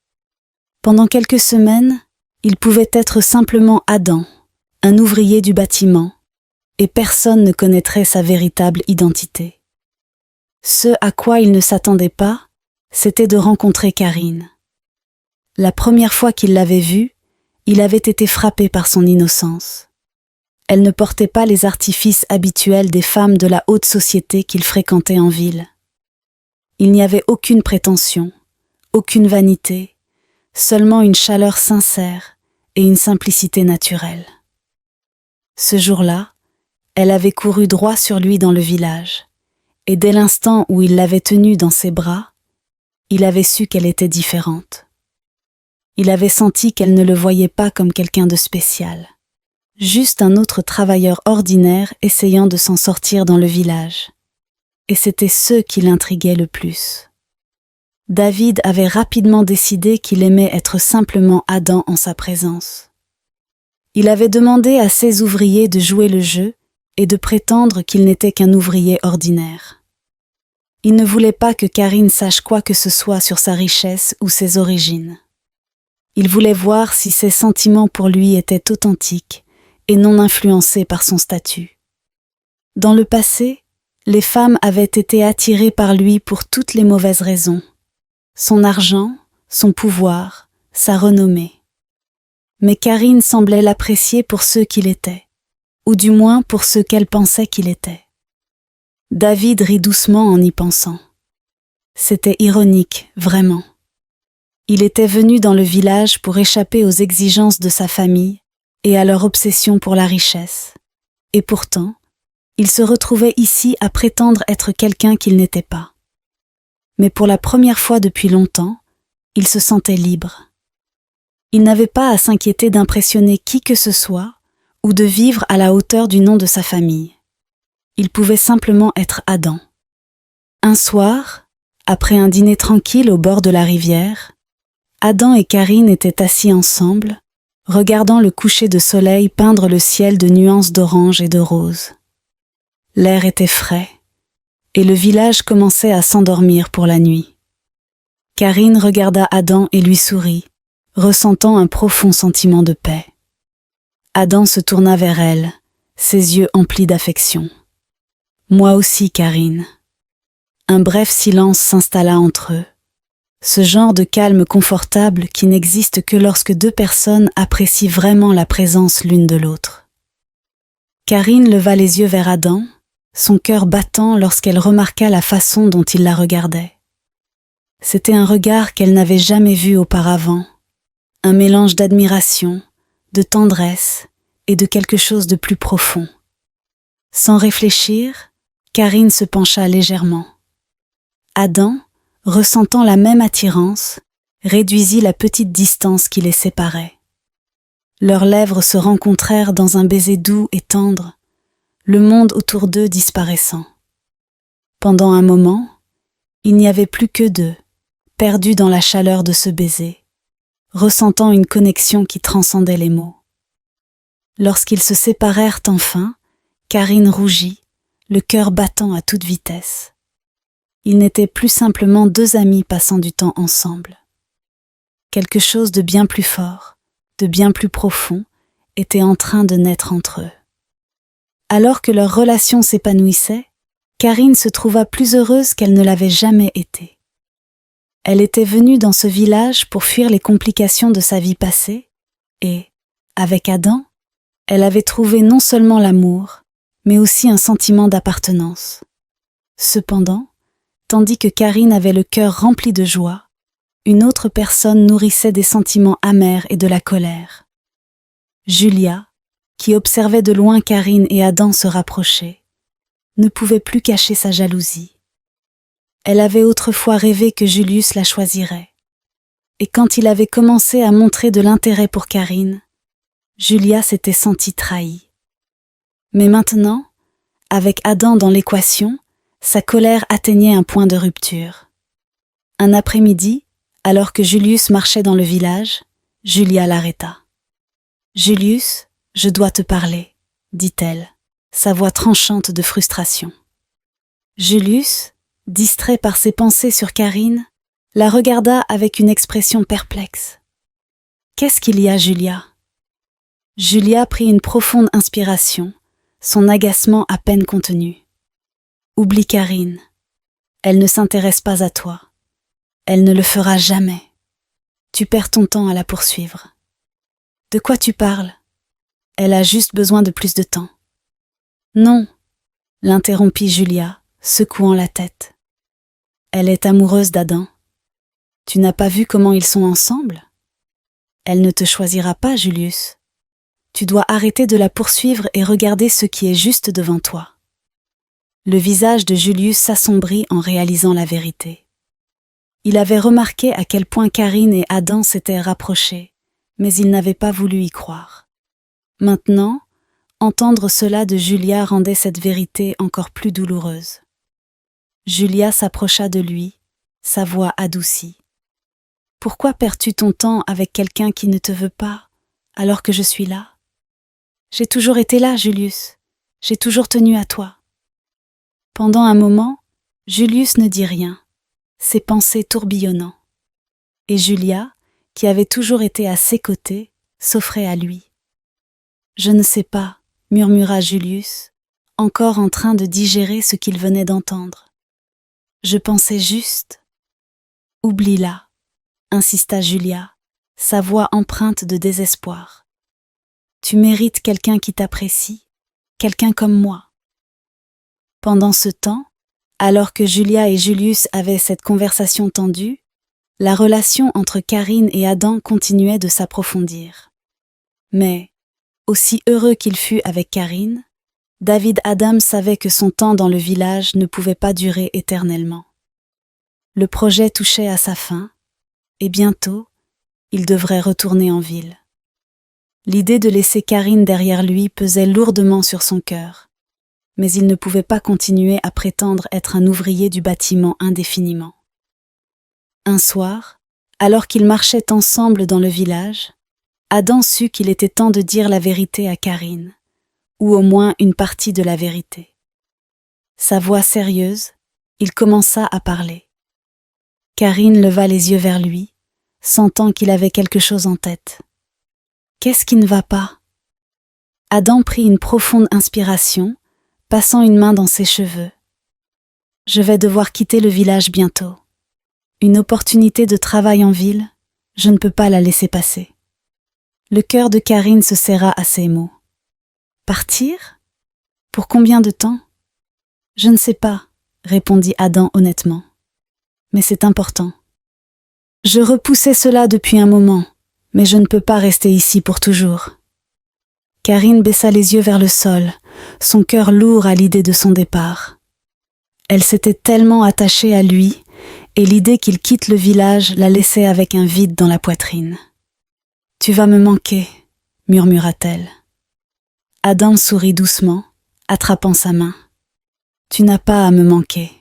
Pendant quelques semaines, il pouvait être simplement Adam, un ouvrier du bâtiment, et personne ne connaîtrait sa véritable identité. Ce à quoi il ne s'attendait pas, c'était de rencontrer Karine. La première fois qu'il l'avait vue, il avait été frappé par son innocence. Elle ne portait pas les artifices habituels des femmes de la haute société qu'il fréquentait en ville. Il n'y avait aucune prétention, aucune vanité, seulement une chaleur sincère et une simplicité naturelle. Ce jour-là, elle avait couru droit sur lui dans le village, et dès l'instant où il l'avait tenue dans ses bras, il avait su qu'elle était différente. Il avait senti qu'elle ne le voyait pas comme quelqu'un de spécial, juste un autre travailleur ordinaire essayant de s'en sortir dans le village. Et c'était ce qui l'intriguait le plus. David avait rapidement décidé qu'il aimait être simplement Adam en sa présence. Il avait demandé à ses ouvriers de jouer le jeu et de prétendre qu'il n'était qu'un ouvrier ordinaire. Il ne voulait pas que Karine sache quoi que ce soit sur sa richesse ou ses origines. Il voulait voir si ses sentiments pour lui étaient authentiques et non influencés par son statut. Dans le passé, les femmes avaient été attirées par lui pour toutes les mauvaises raisons. Son argent, son pouvoir, sa renommée. Mais Karine semblait l'apprécier pour ce qu'il était, ou du moins pour ce qu'elle pensait qu'il était. David rit doucement en y pensant. C'était ironique, vraiment. Il était venu dans le village pour échapper aux exigences de sa famille et à leur obsession pour la richesse. Et pourtant, il se retrouvait ici à prétendre être quelqu'un qu'il n'était pas. Mais pour la première fois depuis longtemps, il se sentait libre. Il n'avait pas à s'inquiéter d'impressionner qui que ce soit ou de vivre à la hauteur du nom de sa famille. Il pouvait simplement être Adam. Un soir, après un dîner tranquille au bord de la rivière, Adam et Karine étaient assis ensemble, regardant le coucher de soleil peindre le ciel de nuances d'orange et de rose. L'air était frais, et le village commençait à s'endormir pour la nuit. Karine regarda Adam et lui sourit, ressentant un profond sentiment de paix. Adam se tourna vers elle, ses yeux emplis d'affection. « Moi aussi, Karine. » Un bref silence s'installa entre eux. Ce genre de calme confortable qui n'existe que lorsque deux personnes apprécient vraiment la présence l'une de l'autre. Karine leva les yeux vers Adam, son cœur battant lorsqu'elle remarqua la façon dont il la regardait. C'était un regard qu'elle n'avait jamais vu auparavant, un mélange d'admiration, de tendresse et de quelque chose de plus profond. Sans réfléchir, Karine se pencha légèrement. Adam, ressentant la même attirance, réduisit la petite distance qui les séparait. Leurs lèvres se rencontrèrent dans un baiser doux et tendre, le monde autour d'eux disparaissant. Pendant un moment, il n'y avait plus que d'eux, perdus dans la chaleur de ce baiser, ressentant une connexion qui transcendait les mots. Lorsqu'ils se séparèrent enfin, Karine rougit, le cœur battant à toute vitesse. Ils n'étaient plus simplement deux amis passant du temps ensemble. Quelque chose de bien plus fort, de bien plus profond, était en train de naître entre eux. Alors que leur relation s'épanouissait, Karine se trouva plus heureuse qu'elle ne l'avait jamais été. Elle était venue dans ce village pour fuir les complications de sa vie passée et, avec Adam, elle avait trouvé non seulement l'amour, mais aussi un sentiment d'appartenance. Cependant, tandis que Karine avait le cœur rempli de joie, une autre personne nourrissait des sentiments amers et de la colère. Julia, qui observait de loin Karine et Adam se rapprocher, ne pouvait plus cacher sa jalousie. Elle avait autrefois rêvé que Julius la choisirait. Et quand il avait commencé à montrer de l'intérêt pour Karine, Julia s'était sentie trahie. Mais maintenant, avec Adam dans l'équation, sa colère atteignait un point de rupture. Un après-midi, alors que Julius marchait dans le village, Julia l'arrêta. « Julius, je dois te parler, » dit-elle, sa voix tranchante de frustration. Julius, distrait par ses pensées sur Karine, la regarda avec une expression perplexe. « Qu'est-ce qu'il y a, Julia ?» Julia prit une profonde inspiration, son agacement à peine contenu. « Oublie Karine. Elle ne s'intéresse pas à toi. Elle ne le fera jamais. Tu perds ton temps à la poursuivre. » « De quoi tu parles ? Elle a juste besoin de plus de temps. »« Non, » l'interrompit Julia, secouant la tête. « Elle est amoureuse d'Adam. Tu n'as pas vu comment ils sont ensemble ? Elle ne te choisira pas, Julius. Tu dois arrêter de la poursuivre et regarder ce qui est juste devant toi. » Le visage de Julius s'assombrit en réalisant la vérité. Il avait remarqué à quel point Karine et Adam s'étaient rapprochés, mais il n'avait pas voulu y croire. Maintenant, entendre cela de Julia rendait cette vérité encore plus douloureuse. Julia s'approcha de lui, sa voix adoucie. « Pourquoi perds-tu ton temps avec quelqu'un qui ne te veut pas, alors que je suis là ? J'ai toujours été là, Julius. J'ai toujours tenu à toi. » Pendant un moment, Julius ne dit rien, ses pensées tourbillonnant. Et Julia, qui avait toujours été à ses côtés, s'offrait à lui. « Je ne sais pas, » murmura Julius, encore en train de digérer ce qu'il venait d'entendre. « Je pensais juste. »« Oublie-la, » insista Julia, sa voix empreinte de désespoir. « Tu mérites quelqu'un qui t'apprécie, quelqu'un comme moi. » Pendant ce temps, alors que Julia et Julius avaient cette conversation tendue, la relation entre Karine et Adam continuait de s'approfondir. Mais, aussi heureux qu'il fut avec Karine, David Adam savait que son temps dans le village ne pouvait pas durer éternellement. Le projet touchait à sa fin, et bientôt, il devrait retourner en ville. L'idée de laisser Karine derrière lui pesait lourdement sur son cœur, mais il ne pouvait pas continuer à prétendre être un ouvrier du bâtiment indéfiniment. Un soir, alors qu'ils marchaient ensemble dans le village, Adam sut qu'il était temps de dire la vérité à Karine, ou au moins une partie de la vérité. Sa voix sérieuse, il commença à parler. Karine leva les yeux vers lui, sentant qu'il avait quelque chose en tête. « Qu'est-ce qui ne va pas ?» Adam prit une profonde inspiration, passant une main dans ses cheveux. « Je vais devoir quitter le village bientôt. Une opportunité de travail en ville, je ne peux pas la laisser passer. » Le cœur de Karine se serra à ces mots. « Partir ? Pour combien de temps ? » « Je ne sais pas, » répondit Adam honnêtement. « Mais c'est important. Je repoussais cela depuis un moment, mais je ne peux pas rester ici pour toujours. » Karine baissa les yeux vers le sol, son cœur lourd à l'idée de son départ. Elle s'était tellement attachée à lui, et l'idée qu'il quitte le village la laissait avec un vide dans la poitrine. « Tu vas me manquer, » murmura-t-elle. Adam sourit doucement, attrapant sa main. « Tu n'as pas à me manquer. »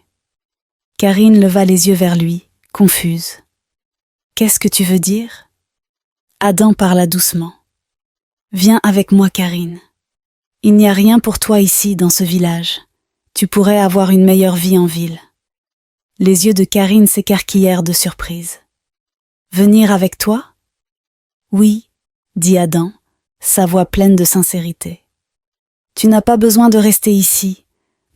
Karine leva les yeux vers lui, confuse. « Qu'est-ce que tu veux dire ?» Adam parla doucement. « Viens avec moi, Karine. Il n'y a rien pour toi ici, dans ce village. Tu pourrais avoir une meilleure vie en ville. » Les yeux de Karine s'écarquillèrent de surprise. « Venir avec toi ? » « Oui, » dit Adam, sa voix pleine de sincérité. « Tu n'as pas besoin de rester ici.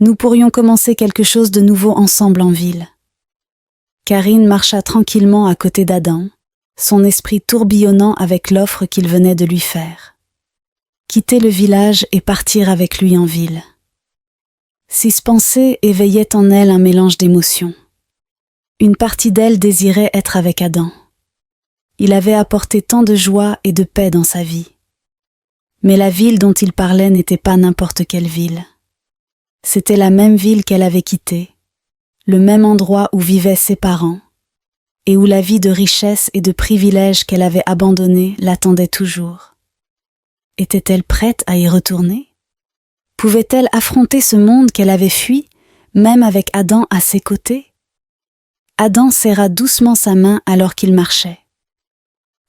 Nous pourrions commencer quelque chose de nouveau ensemble en ville. » Karine marcha tranquillement à côté d'Adam, son esprit tourbillonnant avec l'offre qu'il venait de lui faire. Quitter le village et partir avec lui en ville. Ces pensées éveillaient en elle un mélange d'émotions. Une partie d'elle désirait être avec Adam. Il avait apporté tant de joie et de paix dans sa vie. Mais la ville dont il parlait n'était pas n'importe quelle ville. C'était la même ville qu'elle avait quittée, le même endroit où vivaient ses parents, et où la vie de richesse et de privilèges qu'elle avait abandonnée l'attendait toujours. Était-elle prête à y retourner ? Pouvait-elle affronter ce monde qu'elle avait fui, même avec Adam à ses côtés? Adam serra doucement sa main alors qu'il marchait.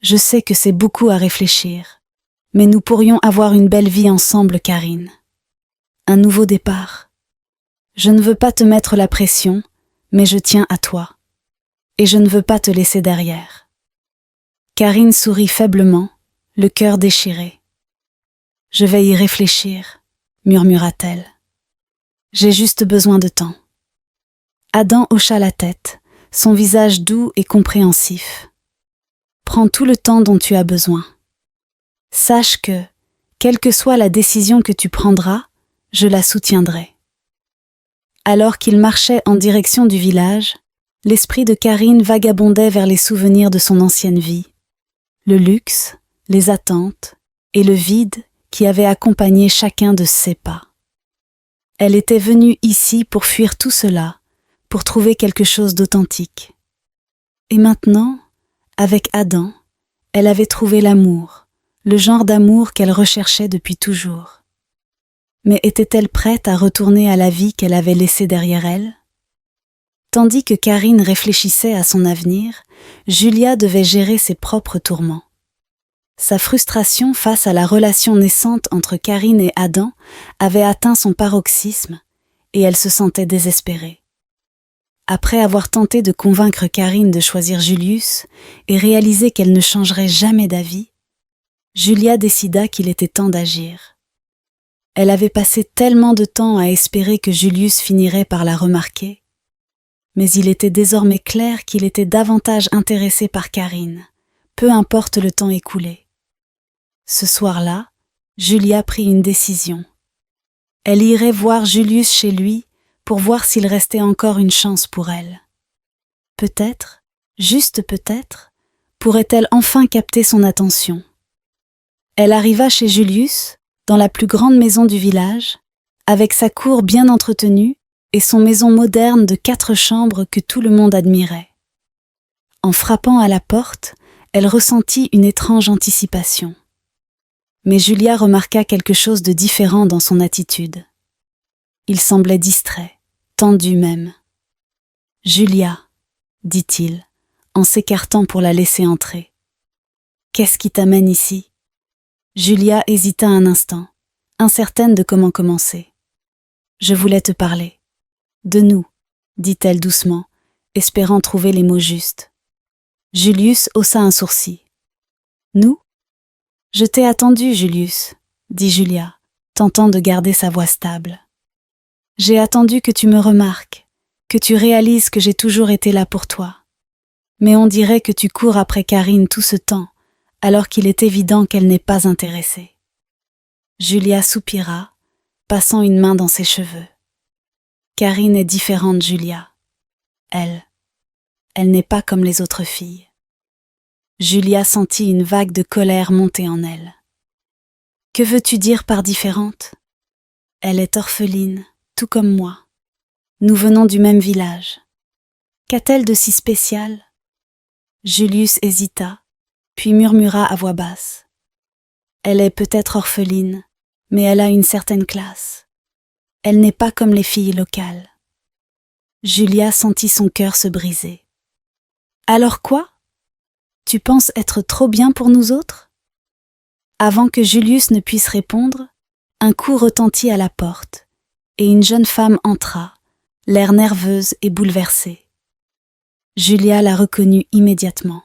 Je sais que c'est beaucoup à réfléchir, mais nous pourrions avoir une belle vie ensemble, Karine. Un nouveau départ. Je ne veux pas te mettre la pression, mais je tiens à toi. Et je ne veux pas te laisser derrière. Karine sourit faiblement, le cœur déchiré. Je vais y réfléchir, murmura-t-elle. J'ai juste besoin de temps. Adam hocha la tête, son visage doux et compréhensif. Prends tout le temps dont tu as besoin. Sache que, quelle que soit la décision que tu prendras, je la soutiendrai. Alors qu'il marchait en direction du village, l'esprit de Karine vagabondait vers les souvenirs de son ancienne vie. Le luxe, les attentes et le vide qui avaient accompagné chacun de ses pas. Elle était venue ici pour fuir tout cela, pour trouver quelque chose d'authentique. Et maintenant, avec Adam, elle avait trouvé l'amour, le genre d'amour qu'elle recherchait depuis toujours. Mais était-elle prête à retourner à la vie qu'elle avait laissée derrière elle? Tandis que Karine réfléchissait à son avenir, Julia devait gérer ses propres tourments. Sa frustration face à la relation naissante entre Karine et Adam avait atteint son paroxysme et elle se sentait désespérée. Après avoir tenté de convaincre Karine de choisir Julius et réaliser qu'elle ne changerait jamais d'avis, Julia décida qu'il était temps d'agir. Elle avait passé tellement de temps à espérer que Julius finirait par la remarquer, mais il était désormais clair qu'il était davantage intéressé par Karine, peu importe le temps écoulé. Ce soir-là, Julia prit une décision. Elle irait voir Julius chez lui pour voir s'il restait encore une chance pour elle. Peut-être, juste peut-être, pourrait-elle enfin capter son attention. Elle arriva chez Julius, dans la plus grande maison du village, avec sa cour bien entretenue et son maison moderne de 4 chambres que tout le monde admirait. En frappant à la porte, elle ressentit une étrange anticipation. Mais Julia remarqua quelque chose de différent dans son attitude. Il semblait distrait, tendu même. « Julia, » dit-il, en s'écartant pour la laisser entrer. « Qu'est-ce qui t'amène ici ?» Julia hésita un instant, incertaine de comment commencer. « Je voulais te parler. »« De nous, » dit-elle doucement, espérant trouver les mots justes. Julius haussa un sourcil. « Nous ? Je t'ai attendu, Julius, » dit Julia, tentant de garder sa voix stable. « J'ai attendu que tu me remarques, que tu réalises que j'ai toujours été là pour toi. Mais on dirait que tu cours après Karine tout ce temps, alors qu'il est évident qu'elle n'est pas intéressée. » Julia soupira, passant une main dans ses cheveux. Karine est différente, Julia. Elle n'est pas comme les autres filles. Julia sentit une vague de colère monter en elle. Que veux-tu dire par différente? Elle est orpheline, tout comme moi. Nous venons du même village. Qu'a-t-elle de si spécial? Julius hésita, puis murmura à voix basse. Elle est peut-être orpheline, mais elle a une certaine classe. Elle n'est pas comme les filles locales. Julia sentit son cœur se briser. Alors quoi? Tu penses être trop bien pour nous autres? Avant que Julius ne puisse répondre, un coup retentit à la porte, et une jeune femme entra, l'air nerveuse et bouleversée. Julia la reconnut immédiatement.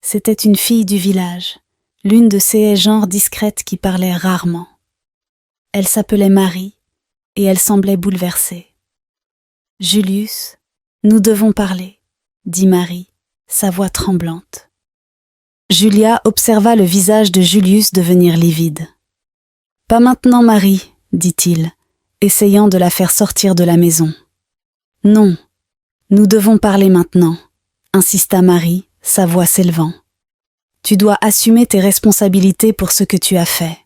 C'était une fille du village, l'une de ces genres discrètes qui parlaient rarement. Elle s'appelait Marie, et elle semblait bouleversée. « Julius, nous devons parler, » dit Marie, sa voix tremblante. Julia observa le visage de Julius devenir livide. « Pas maintenant, Marie, » dit-il, essayant de la faire sortir de la maison. « Non, nous devons parler maintenant, » insista Marie, sa voix s'élevant. « Tu dois assumer tes responsabilités pour ce que tu as fait.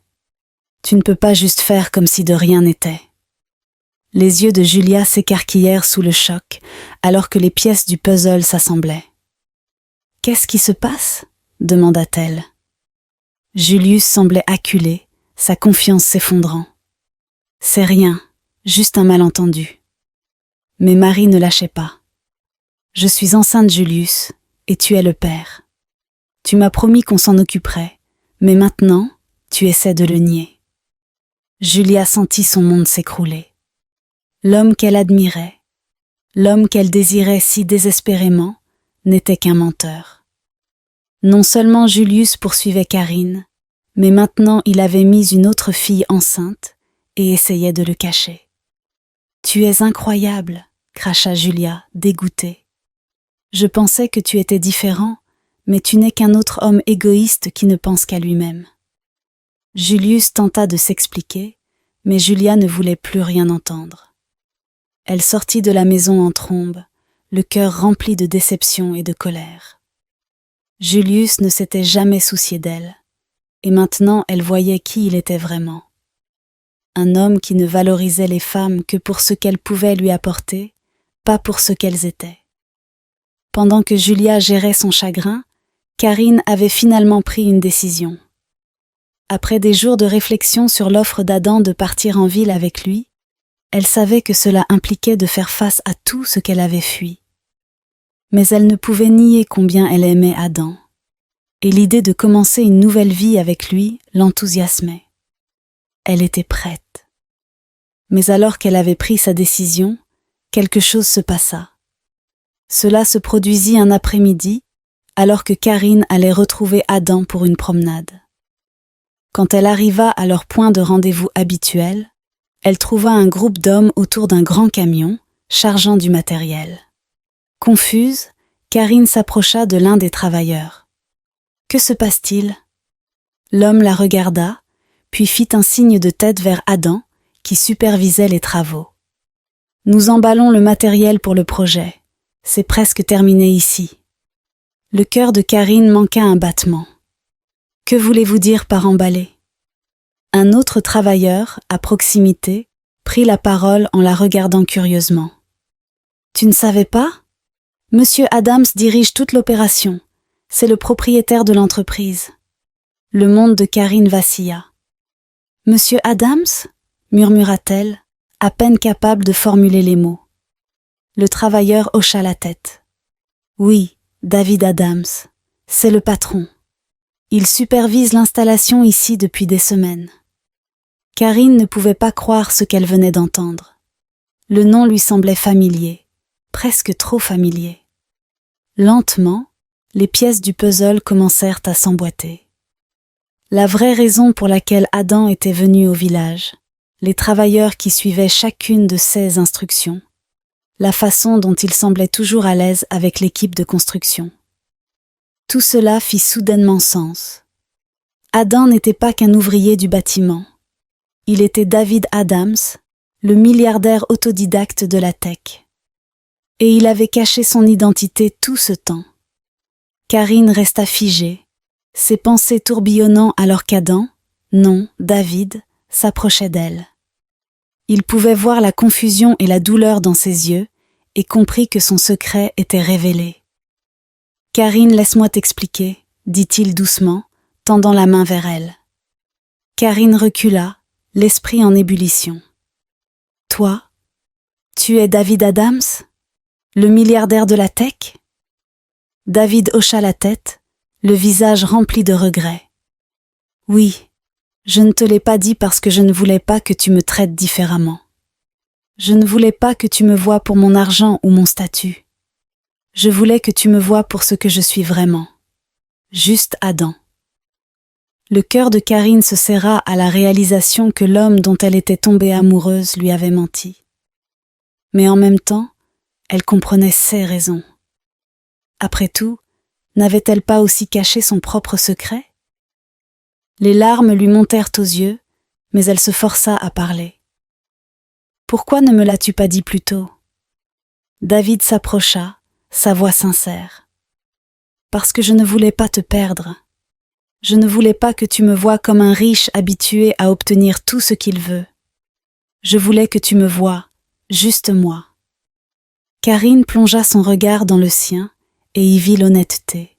Tu ne peux pas juste faire comme si de rien n'était. » Les yeux de Julia s'écarquillèrent sous le choc, alors que les pièces du puzzle s'assemblaient. « Qu'est-ce qui se passe ?» demanda-t-elle. Julius semblait acculé, sa confiance s'effondrant. C'est rien, juste un malentendu. Mais Marie ne lâchait pas. Je suis enceinte, Julius, et tu es le père. Tu m'as promis qu'on s'en occuperait, mais maintenant, tu essaies de le nier. Julia sentit son monde s'écrouler. L'homme qu'elle admirait, l'homme qu'elle désirait si désespérément, n'était qu'un menteur. Non seulement Julius poursuivait Karine, mais maintenant il avait mis une autre fille enceinte et essayait de le cacher. « Tu es incroyable !» cracha Julia, dégoûtée. « Je pensais que tu étais différent, mais tu n'es qu'un autre homme égoïste qui ne pense qu'à lui-même. » Julius tenta de s'expliquer, mais Julia ne voulait plus rien entendre. Elle sortit de la maison en trombe, le cœur rempli de déception et de colère. Julius ne s'était jamais soucié d'elle, et maintenant elle voyait qui il était vraiment. Un homme qui ne valorisait les femmes que pour ce qu'elles pouvaient lui apporter, pas pour ce qu'elles étaient. Pendant que Julia gérait son chagrin, Karine avait finalement pris une décision. Après des jours de réflexion sur l'offre d'Adam de partir en ville avec lui, elle savait que cela impliquait de faire face à tout ce qu'elle avait fui. Mais elle ne pouvait nier combien elle aimait Adam, et l'idée de commencer une nouvelle vie avec lui l'enthousiasmait. Elle était prête. Mais alors qu'elle avait pris sa décision, quelque chose se passa. Cela se produisit un après-midi, alors que Karine allait retrouver Adam pour une promenade. Quand elle arriva à leur point de rendez-vous habituel, elle trouva un groupe d'hommes autour d'un grand camion, chargeant du matériel. Confuse, Karine s'approcha de l'un des travailleurs. « Que se passe-t-il » L'homme la regarda, puis fit un signe de tête vers Adam, qui supervisait les travaux. « Nous emballons le matériel pour le projet. C'est presque terminé ici. » Le cœur de Karine manqua un battement. « Que voulez-vous dire par emballer » Un autre travailleur, à proximité, prit la parole en la regardant curieusement. « Tu ne savais pas ? Monsieur Adams dirige toute l'opération. C'est le propriétaire de l'entreprise. » Le monde de Karine vacilla. « Monsieur Adams ?» murmura-t-elle, à peine capable de formuler les mots. Le travailleur hocha la tête. « Oui, David Adams, c'est le patron. Il supervise l'installation ici depuis des semaines. » Karine ne pouvait pas croire ce qu'elle venait d'entendre. Le nom lui semblait familier, presque trop familier. Lentement, les pièces du puzzle commencèrent à s'emboîter. La vraie raison pour laquelle Adam était venu au village, les travailleurs qui suivaient chacune de ses instructions, la façon dont il semblait toujours à l'aise avec l'équipe de construction. Tout cela fit soudainement sens. Adam n'était pas qu'un ouvrier du bâtiment. Il était David Adams, le milliardaire autodidacte de la tech. Et il avait caché son identité tout ce temps. Karine resta figée, ses pensées tourbillonnant alors qu'Adam, non, David, s'approchait d'elle. Il pouvait voir la confusion et la douleur dans ses yeux et comprit que son secret était révélé. « Karine, laisse-moi t'expliquer, » dit-il doucement, tendant la main vers elle. Karine recula, l'esprit en ébullition. « Toi, tu es David Adams, le milliardaire de la tech ?» David hocha la tête, le visage rempli de regret. « Oui, je ne te l'ai pas dit parce que je ne voulais pas que tu me traites différemment. Je ne voulais pas que tu me voies pour mon argent ou mon statut. Je voulais que tu me voies pour ce que je suis vraiment. Juste Adam. » Le cœur de Karine se serra à la réalisation que l'homme dont elle était tombée amoureuse lui avait menti. Mais en même temps, elle comprenait ses raisons. Après tout, n'avait-elle pas aussi caché son propre secret ? Les larmes lui montèrent aux yeux, mais elle se força à parler. « Pourquoi ne me l'as-tu pas dit plus tôt ?» David s'approcha, sa voix sincère. « Parce que je ne voulais pas te perdre. Je ne voulais pas que tu me voies comme un riche habitué à obtenir tout ce qu'il veut. Je voulais que tu me voies, juste moi. » Karine plongea son regard dans le sien et y vit l'honnêteté.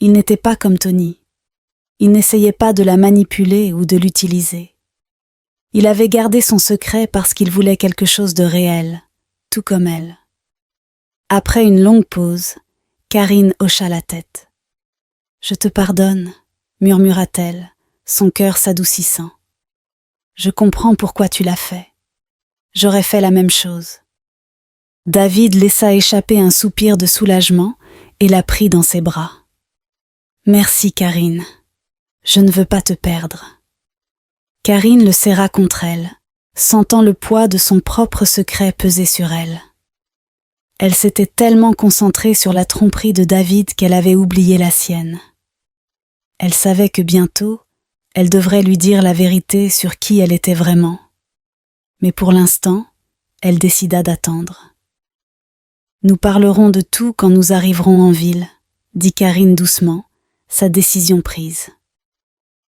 Il n'était pas comme Tony. Il n'essayait pas de la manipuler ou de l'utiliser. Il avait gardé son secret parce qu'il voulait quelque chose de réel, tout comme elle. Après une longue pause, Karine hocha la tête. « Je te pardonne », murmura-t-elle, son cœur s'adoucissant. « Je comprends pourquoi tu l'as fait. J'aurais fait la même chose. » David laissa échapper un soupir de soulagement et la prit dans ses bras. « Merci, Karine. Je ne veux pas te perdre. » Karine le serra contre elle, sentant le poids de son propre secret peser sur elle. Elle s'était tellement concentrée sur la tromperie de David qu'elle avait oublié la sienne. Elle savait que bientôt, elle devrait lui dire la vérité sur qui elle était vraiment. Mais pour l'instant, elle décida d'attendre. « Nous parlerons de tout quand nous arriverons en ville, » dit Karine doucement, sa décision prise.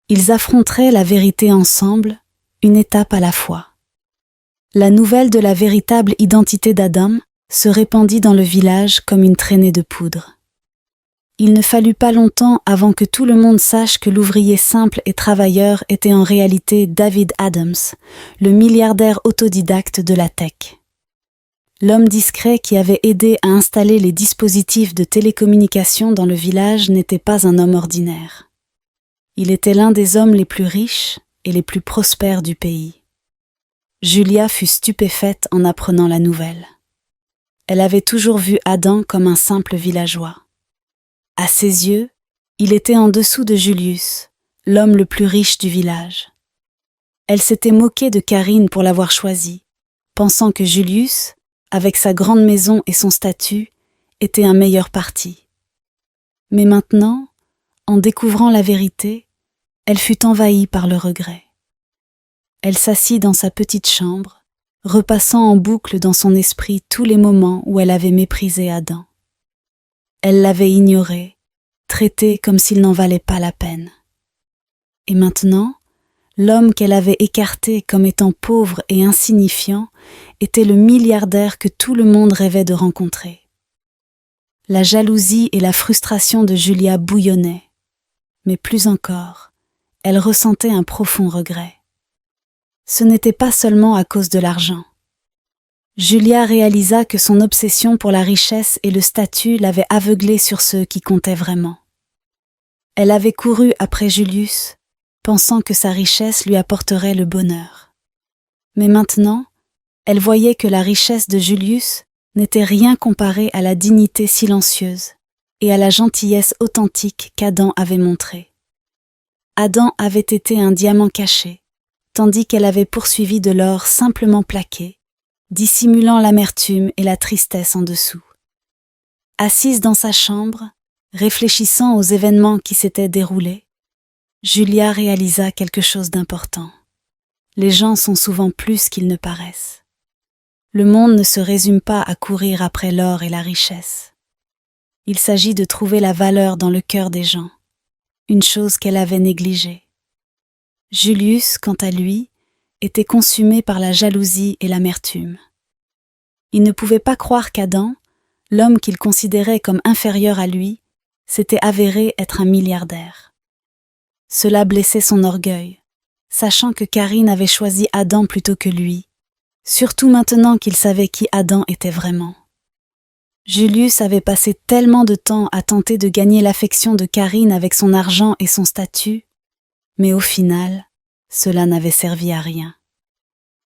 Ils affronteraient la vérité ensemble, une étape à la fois. La nouvelle de la véritable identité d'Adam se répandit dans le village comme une traînée de poudre. Il ne fallut pas longtemps avant que tout le monde sache que l'ouvrier simple et travailleur était en réalité David Adams, le milliardaire autodidacte de la tech. L'homme discret qui avait aidé à installer les dispositifs de télécommunication dans le village n'était pas un homme ordinaire. Il était l'un des hommes les plus riches et les plus prospères du pays. Julia fut stupéfaite en apprenant la nouvelle. Elle avait toujours vu Adam comme un simple villageois. À ses yeux, il était en dessous de Julius, l'homme le plus riche du village. Elle s'était moquée de Karine pour l'avoir choisi, pensant que Julius, avec sa grande maison et son statut, était un meilleur parti. Mais maintenant, en découvrant la vérité, elle fut envahie par le regret. Elle s'assit dans sa petite chambre, repassant en boucle dans son esprit tous les moments où elle avait méprisé Adam. Elle l'avait ignoré, traité comme s'il n'en valait pas la peine. Et maintenant, l'homme qu'elle avait écarté comme étant pauvre et insignifiant était le milliardaire que tout le monde rêvait de rencontrer. La jalousie et la frustration de Julia bouillonnaient, mais plus encore, elle ressentait un profond regret. Ce n'était pas seulement à cause de l'argent. Julia réalisa que son obsession pour la richesse et le statut l'avait aveuglée sur ceux qui comptaient vraiment. Elle avait couru après Julius, pensant que sa richesse lui apporterait le bonheur. Mais maintenant, elle voyait que la richesse de Julius n'était rien comparée à la dignité silencieuse et à la gentillesse authentique qu'Adam avait montrée. Adam avait été un diamant caché, tandis qu'elle avait poursuivi de l'or simplement plaqué, dissimulant l'amertume et la tristesse en dessous. Assise dans sa chambre, réfléchissant aux événements qui s'étaient déroulés, Julia réalisa quelque chose d'important. Les gens sont souvent plus qu'ils ne paraissent. Le monde ne se résume pas à courir après l'or et la richesse. Il s'agit de trouver la valeur dans le cœur des gens, une chose qu'elle avait négligée. Julius, quant à lui, était consumé par la jalousie et l'amertume. Il ne pouvait pas croire qu'Adam, l'homme qu'il considérait comme inférieur à lui, s'était avéré être un milliardaire. Cela blessait son orgueil, sachant que Karine avait choisi Adam plutôt que lui, surtout maintenant qu'il savait qui Adam était vraiment. Julius avait passé tellement de temps à tenter de gagner l'affection de Karine avec son argent et son statut, mais au final, cela n'avait servi à rien.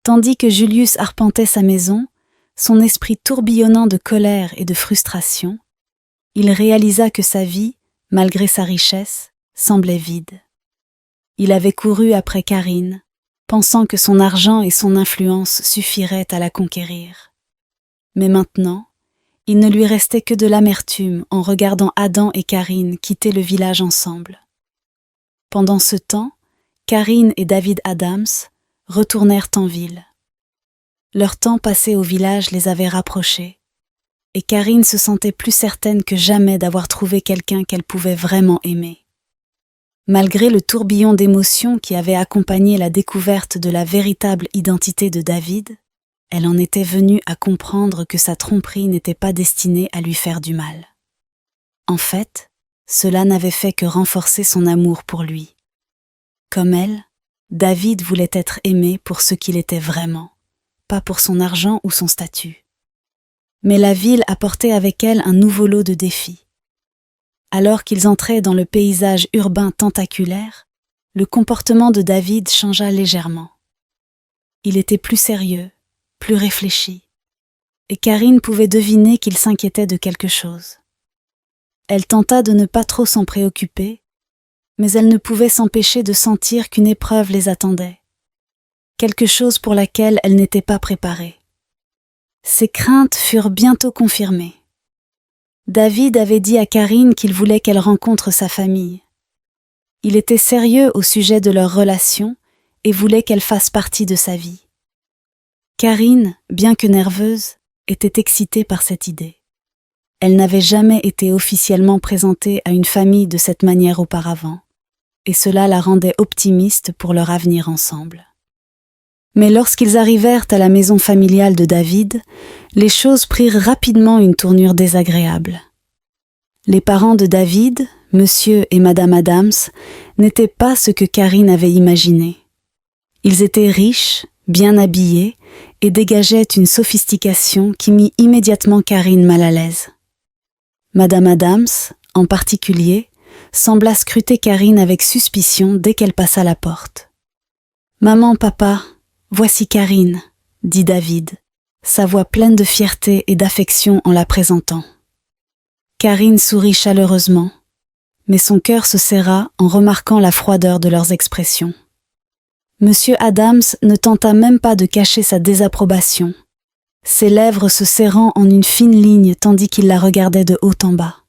Tandis que Julius arpentait sa maison, son esprit tourbillonnant de colère et de frustration, il réalisa que sa vie, malgré sa richesse, semblait vide. Il avait couru après Karine, pensant que son argent et son influence suffiraient à la conquérir. Mais maintenant, il ne lui restait que de l'amertume en regardant Adam et Karine quitter le village ensemble. Pendant ce temps, Karine et David Adams retournèrent en ville. Leur temps passé au village les avait rapprochés, et Karine se sentait plus certaine que jamais d'avoir trouvé quelqu'un qu'elle pouvait vraiment aimer. Malgré le tourbillon d'émotions qui avait accompagné la découverte de la véritable identité de David, elle en était venue à comprendre que sa tromperie n'était pas destinée à lui faire du mal. En fait, cela n'avait fait que renforcer son amour pour lui. Comme elle, David voulait être aimé pour ce qu'il était vraiment, pas pour son argent ou son statut. Mais la ville apportait avec elle un nouveau lot de défis. Alors qu'ils entraient dans le paysage urbain tentaculaire, le comportement de David changea légèrement. Il était plus sérieux, plus réfléchi, et Karine pouvait deviner qu'il s'inquiétait de quelque chose. Elle tenta de ne pas trop s'en préoccuper, mais elle ne pouvait s'empêcher de sentir qu'une épreuve les attendait, quelque chose pour laquelle elle n'était pas préparée. Ses craintes furent bientôt confirmées. David avait dit à Karine qu'il voulait qu'elle rencontre sa famille. Il était sérieux au sujet de leur relation et voulait qu'elle fasse partie de sa vie. Karine, bien que nerveuse, était excitée par cette idée. Elle n'avait jamais été officiellement présentée à une famille de cette manière auparavant, et cela la rendait optimiste pour leur avenir ensemble. Mais lorsqu'ils arrivèrent à la maison familiale de David, les choses prirent rapidement une tournure désagréable. Les parents de David, Monsieur et Madame Adams, n'étaient pas ce que Karine avait imaginé. Ils étaient riches, bien habillés, et dégageaient une sophistication qui mit immédiatement Karine mal à l'aise. Madame Adams, en particulier, sembla scruter Karine avec suspicion dès qu'elle passa la porte. « Maman, papa, voici Karine, » dit David, sa voix pleine de fierté et d'affection en la présentant. Karine sourit chaleureusement, mais son cœur se serra en remarquant la froideur de leurs expressions. Monsieur Adams ne tenta même pas de cacher sa désapprobation, ses lèvres se serrant en une fine ligne tandis qu'il la regardait de haut en bas.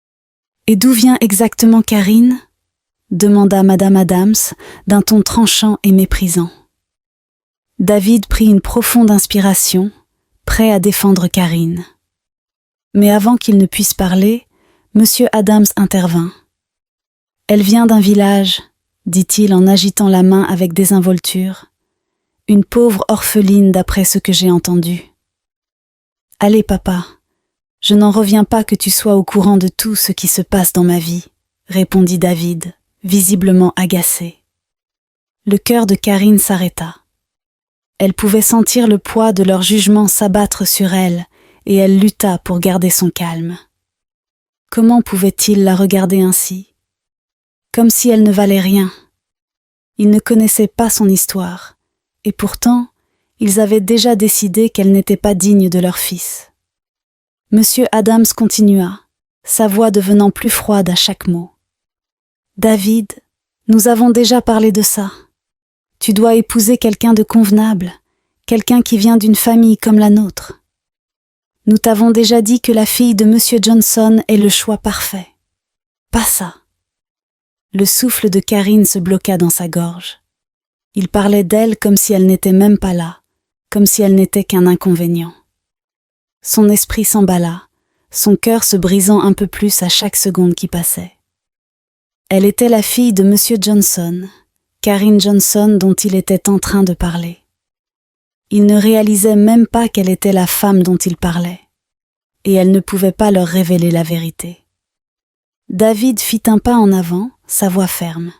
« Et d'où vient exactement Karine ?» demanda Madame Adams d'un ton tranchant et méprisant. David prit une profonde inspiration, prêt à défendre Karine. Mais avant qu'il ne puisse parler, Monsieur Adams intervint. « Elle vient d'un village, » dit-il en agitant la main avec désinvolture. « Une pauvre orpheline d'après ce que j'ai entendu. »« Allez, papa, je n'en reviens pas que tu sois au courant de tout ce qui se passe dans ma vie, » répondit David, visiblement agacé. Le cœur de Karine s'arrêta. Elle pouvait sentir le poids de leur jugement s'abattre sur elle, et elle lutta pour garder son calme. Comment pouvait-il la regarder ainsi? Comme si elle ne valait rien. Ils ne connaissaient pas son histoire, et pourtant, ils avaient déjà décidé qu'elle n'était pas digne de leur fils. Monsieur Adams continua, sa voix devenant plus froide à chaque mot. « David, nous avons déjà parlé de ça. Tu dois épouser quelqu'un de convenable, quelqu'un qui vient d'une famille comme la nôtre. Nous t'avons déjà dit que la fille de Monsieur Johnson est le choix parfait. Pas ça. » Le souffle de Karine se bloqua dans sa gorge. Il parlait d'elle comme si elle n'était même pas là, comme si elle n'était qu'un inconvénient. Son esprit s'emballa, son cœur se brisant un peu plus à chaque seconde qui passait. Elle était la fille de Monsieur Johnson, Karine Johnson dont il était en train de parler. Il ne réalisait même pas qu'elle était la femme dont il parlait, et elle ne pouvait pas leur révéler la vérité. David fit un pas en avant, sa voix ferme.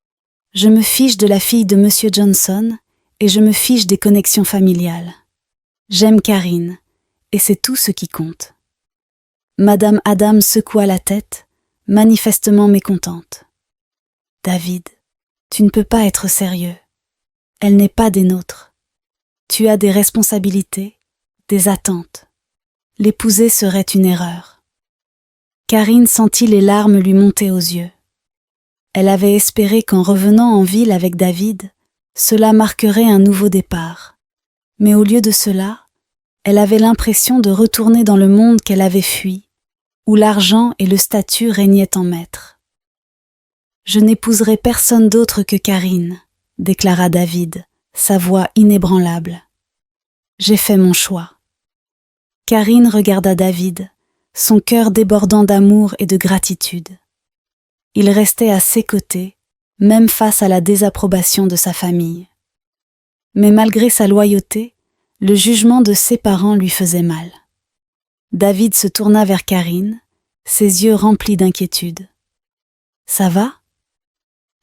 « Je me fiche de la fille de Monsieur Johnson et je me fiche des connexions familiales. J'aime Karine, et c'est tout ce qui compte. » Madame Adam secoua la tête, manifestement mécontente. « David, tu ne peux pas être sérieux. Elle n'est pas des nôtres. Tu as des responsabilités, des attentes. L'épouser serait une erreur. » Karine sentit les larmes lui monter aux yeux. Elle avait espéré qu'en revenant en ville avec David, cela marquerait un nouveau départ. Mais au lieu de cela, elle avait l'impression de retourner dans le monde qu'elle avait fui, où l'argent et le statut régnaient en maître. « Je n'épouserai personne d'autre que Karine, » déclara David, sa voix inébranlable. « J'ai fait mon choix. » Karine regarda David, son cœur débordant d'amour et de gratitude. Il restait à ses côtés, même face à la désapprobation de sa famille. Mais malgré sa loyauté, le jugement de ses parents lui faisait mal. David se tourna vers Karine, ses yeux remplis d'inquiétude. « Ça va ?»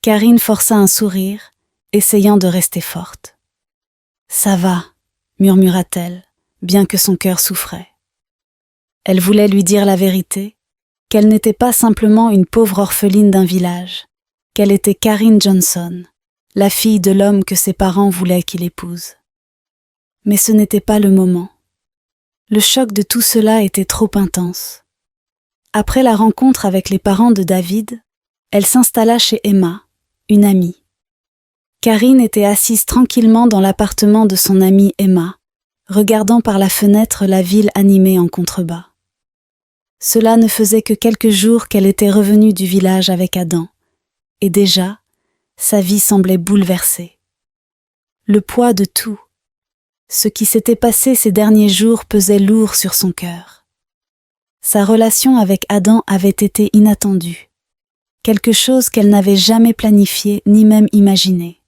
Karine força un sourire, essayant de rester forte. « Ça va », murmura-t-elle, bien que son cœur souffrait. Elle voulait lui dire la vérité, qu'elle n'était pas simplement une pauvre orpheline d'un village, qu'elle était Karine Johnson, la fille de l'homme que ses parents voulaient qu'il épouse. Mais ce n'était pas le moment. Le choc de tout cela était trop intense. Après la rencontre avec les parents de David, elle s'installa chez Emma, une amie. Karine était assise tranquillement dans l'appartement de son amie Emma, regardant par la fenêtre la ville animée en contrebas. Cela ne faisait que quelques jours qu'elle était revenue du village avec Adam, et déjà, sa vie semblait bouleversée. Le poids de tout, ce qui s'était passé ces derniers jours pesait lourd sur son cœur. Sa relation avec Adam avait été inattendue, quelque chose qu'elle n'avait jamais planifié ni même imaginé.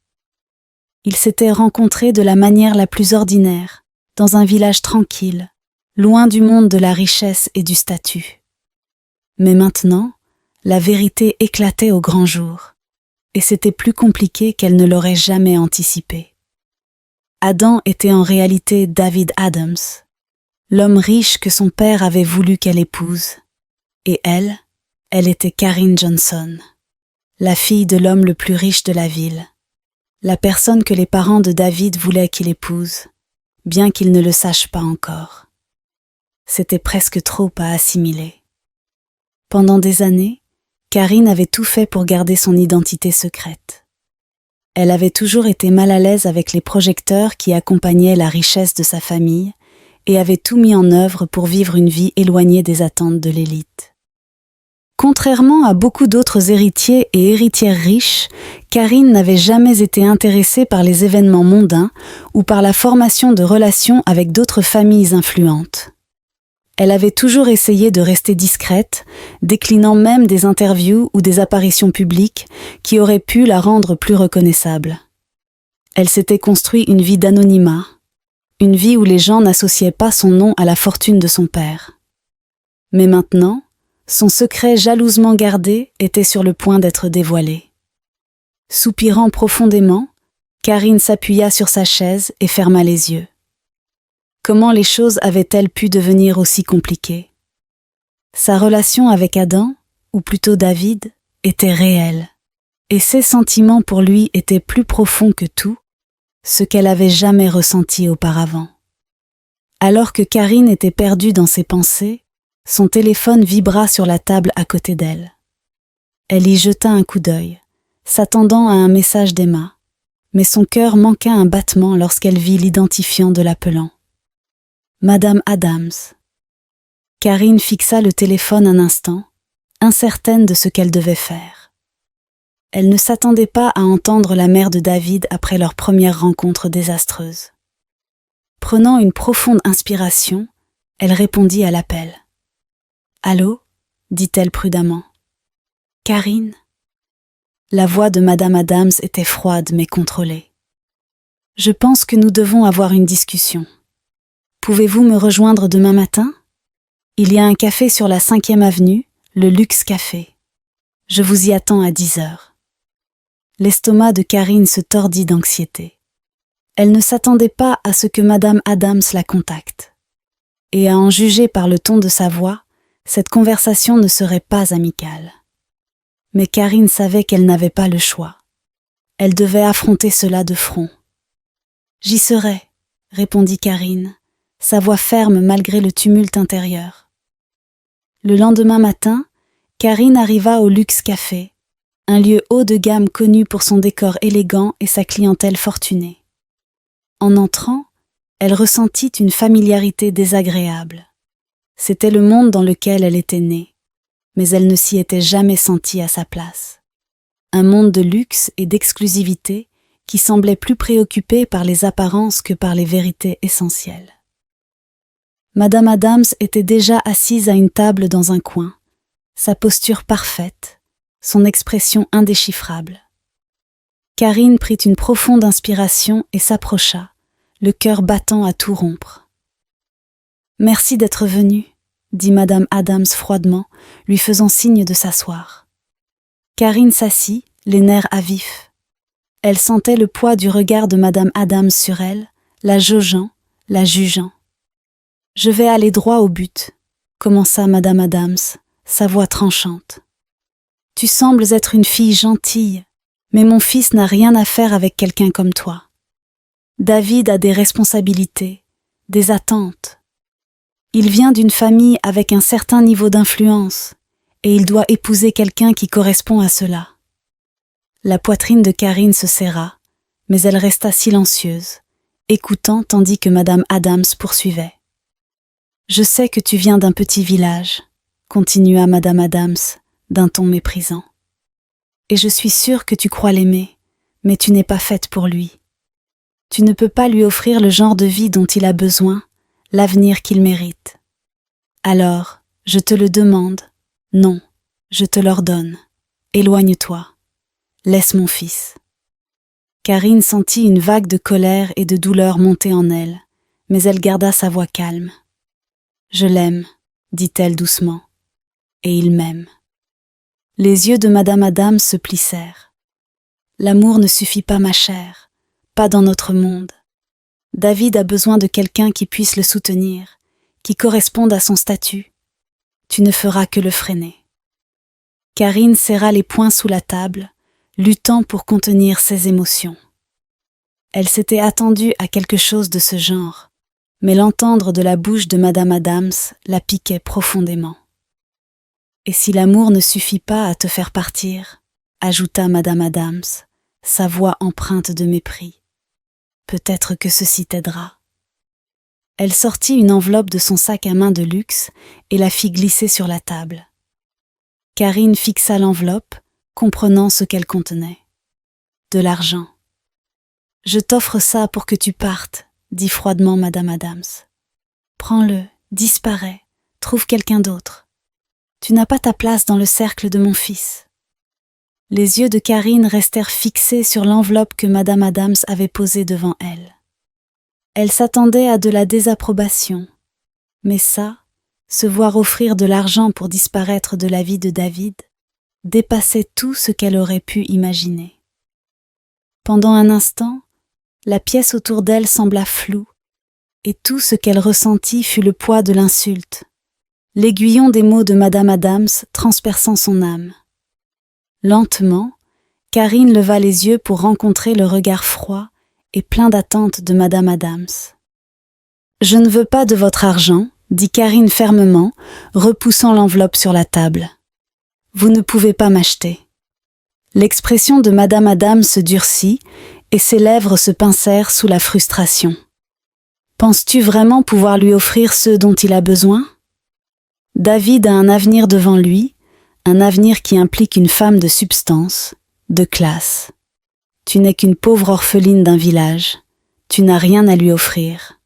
Ils s'étaient rencontrés de la manière la plus ordinaire, dans un village tranquille, loin du monde de la richesse et du statut. Mais maintenant, la vérité éclatait au grand jour, et c'était plus compliqué qu'elle ne l'aurait jamais anticipé. Adam était en réalité David Adams, l'homme riche que son père avait voulu qu'elle épouse, et elle était Karine Johnson, la fille de l'homme le plus riche de la ville, la personne que les parents de David voulaient qu'il épouse, bien qu'il ne le sache pas encore. C'était presque trop à assimiler. Pendant des années, Karine avait tout fait pour garder son identité secrète. Elle avait toujours été mal à l'aise avec les projecteurs qui accompagnaient la richesse de sa famille et avait tout mis en œuvre pour vivre une vie éloignée des attentes de l'élite. Contrairement à beaucoup d'autres héritiers et héritières riches, Karine n'avait jamais été intéressée par les événements mondains ou par la formation de relations avec d'autres familles influentes. Elle avait toujours essayé de rester discrète, déclinant même des interviews ou des apparitions publiques qui auraient pu la rendre plus reconnaissable. Elle s'était construit une vie d'anonymat, une vie où les gens n'associaient pas son nom à la fortune de son père. Mais maintenant, son secret jalousement gardé était sur le point d'être dévoilé. Soupirant profondément, Karine s'appuya sur sa chaise et ferma les yeux. Comment les choses avaient-elles pu devenir aussi compliquées? Sa relation avec Adam, ou plutôt David, était réelle, et ses sentiments pour lui étaient plus profonds que tout, ce qu'elle avait jamais ressenti auparavant. Alors que Karine était perdue dans ses pensées, son téléphone vibra sur la table à côté d'elle. Elle y jeta un coup d'œil, s'attendant à un message d'Emma, mais son cœur manqua un battement lorsqu'elle vit l'identifiant de l'appelant. Madame Adams. Karine fixa le téléphone un instant, incertaine de ce qu'elle devait faire. Elle ne s'attendait pas à entendre la mère de David après leur première rencontre désastreuse. Prenant une profonde inspiration, elle répondit à l'appel. « Allô » dit-elle prudemment. « Karine ?» La voix de Madame Adams était froide mais contrôlée. « Je pense que nous devons avoir une discussion. Pouvez-vous me rejoindre demain matin? Il y a un café sur la 5e avenue, le Luxe Café. Je vous y attends à 10 heures. » L'estomac de Karine se tordit d'anxiété. Elle ne s'attendait pas à ce que Madame Adams la contacte. Et à en juger par le ton de sa voix, cette conversation ne serait pas amicale. Mais Karine savait qu'elle n'avait pas le choix. Elle devait affronter cela de front. « J'y serai, » répondit Karine, sa voix ferme malgré le tumulte intérieur. Le lendemain matin, Karine arriva au Luxe Café, un lieu haut de gamme connu pour son décor élégant et sa clientèle fortunée. En entrant, elle ressentit une familiarité désagréable. C'était le monde dans lequel elle était née, mais elle ne s'y était jamais sentie à sa place. Un monde de luxe et d'exclusivité qui semblait plus préoccupé par les apparences que par les vérités essentielles. Madame Adams était déjà assise à une table dans un coin, sa posture parfaite, son expression indéchiffrable. Karine prit une profonde inspiration et s'approcha, le cœur battant à tout rompre. « Merci d'être venue, » dit Madame Adams froidement, lui faisant signe de s'asseoir. Karine s'assit, les nerfs à vif. Elle sentait le poids du regard de Madame Adams sur elle, la jaugeant, la jugeant. « Je vais aller droit au but », commença Madame Adams, sa voix tranchante. « Tu sembles être une fille gentille, mais mon fils n'a rien à faire avec quelqu'un comme toi. David a des responsabilités, des attentes. Il vient d'une famille avec un certain niveau d'influence, et il doit épouser quelqu'un qui correspond à cela. » La poitrine de Karine se serra, mais elle resta silencieuse, écoutant tandis que Madame Adams poursuivait. « Je sais que tu viens d'un petit village, » continua Madame Adams, d'un ton méprisant. « Et je suis sûre que tu crois l'aimer, mais tu n'es pas faite pour lui. Tu ne peux pas lui offrir le genre de vie dont il a besoin, l'avenir qu'il mérite. Alors, je te le demande, non, je te l'ordonne, éloigne-toi. Laisse mon fils. » Karine sentit une vague de colère et de douleur monter en elle, mais elle garda sa voix calme. « Je l'aime, » dit-elle doucement, « et il m'aime. » Les yeux de Madame Adams se plissèrent. « L'amour ne suffit pas, ma chère, pas dans notre monde. David a besoin de quelqu'un qui puisse le soutenir, qui corresponde à son statut. Tu ne feras que le freiner. » Karine serra les poings sous la table, luttant pour contenir ses émotions. Elle s'était attendue à quelque chose de ce genre, mais l'entendre de la bouche de Madame Adams la piquait profondément. « Et si l'amour ne suffit pas à te faire partir, » ajouta Madame Adams, sa voix empreinte de mépris, « peut-être que ceci t'aidera. » Elle sortit une enveloppe de son sac à main de luxe et la fit glisser sur la table. Karine fixa l'enveloppe, comprenant ce qu'elle contenait. De l'argent. « Je t'offre ça pour que tu partes, » dit froidement Madame Adams. « Prends-le, disparais, trouve quelqu'un d'autre. Tu n'as pas ta place dans le cercle de mon fils. » Les yeux de Karine restèrent fixés sur l'enveloppe que Madame Adams avait posée devant elle. Elle s'attendait à de la désapprobation, mais ça, se voir offrir de l'argent pour disparaître de la vie de David, dépassait tout ce qu'elle aurait pu imaginer. Pendant un instant, la pièce autour d'elle sembla floue, et tout ce qu'elle ressentit fut le poids de l'insulte, l'aiguillon des mots de Madame Adams transperçant son âme. Lentement, Karine leva les yeux pour rencontrer le regard froid et plein d'attente de Madame Adams. « Je ne veux pas de votre argent, » dit Karine fermement, repoussant l'enveloppe sur la table. « Vous ne pouvez pas m'acheter. » L'expression de Madame Adams se durcit et ses lèvres se pincèrent sous la frustration. « Penses-tu vraiment pouvoir lui offrir ce dont il a besoin ? David a un avenir devant lui, un avenir qui implique une femme de substance, de classe. Tu n'es qu'une pauvre orpheline d'un village, tu n'as rien à lui offrir. »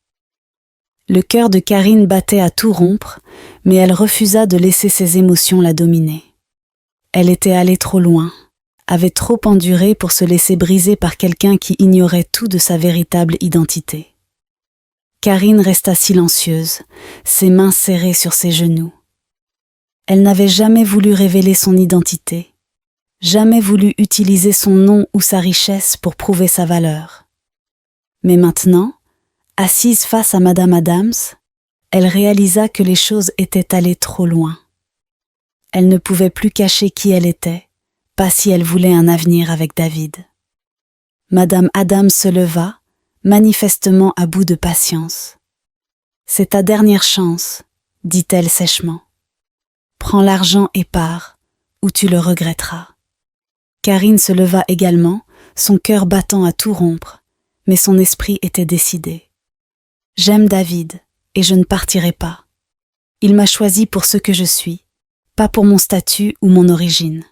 Le cœur de Karine battait à tout rompre, mais elle refusa de laisser ses émotions la dominer. Elle était allée trop loin, avait trop enduré pour se laisser briser par quelqu'un qui ignorait tout de sa véritable identité. Karine resta silencieuse, ses mains serrées sur ses genoux. Elle n'avait jamais voulu révéler son identité, jamais voulu utiliser son nom ou sa richesse pour prouver sa valeur. Mais maintenant, assise face à Madame Adams, elle réalisa que les choses étaient allées trop loin. Elle ne pouvait plus cacher qui elle était, pas si elle voulait un avenir avec David. Madame Adams se leva, manifestement à bout de patience. « C'est ta dernière chance, » dit-elle sèchement. « Prends l'argent et pars, ou tu le regretteras. » Karine se leva également, son cœur battant à tout rompre, mais son esprit était décidé. « J'aime David, et je ne partirai pas. Il m'a choisi pour ce que je suis, pas pour mon statut ou mon origine. »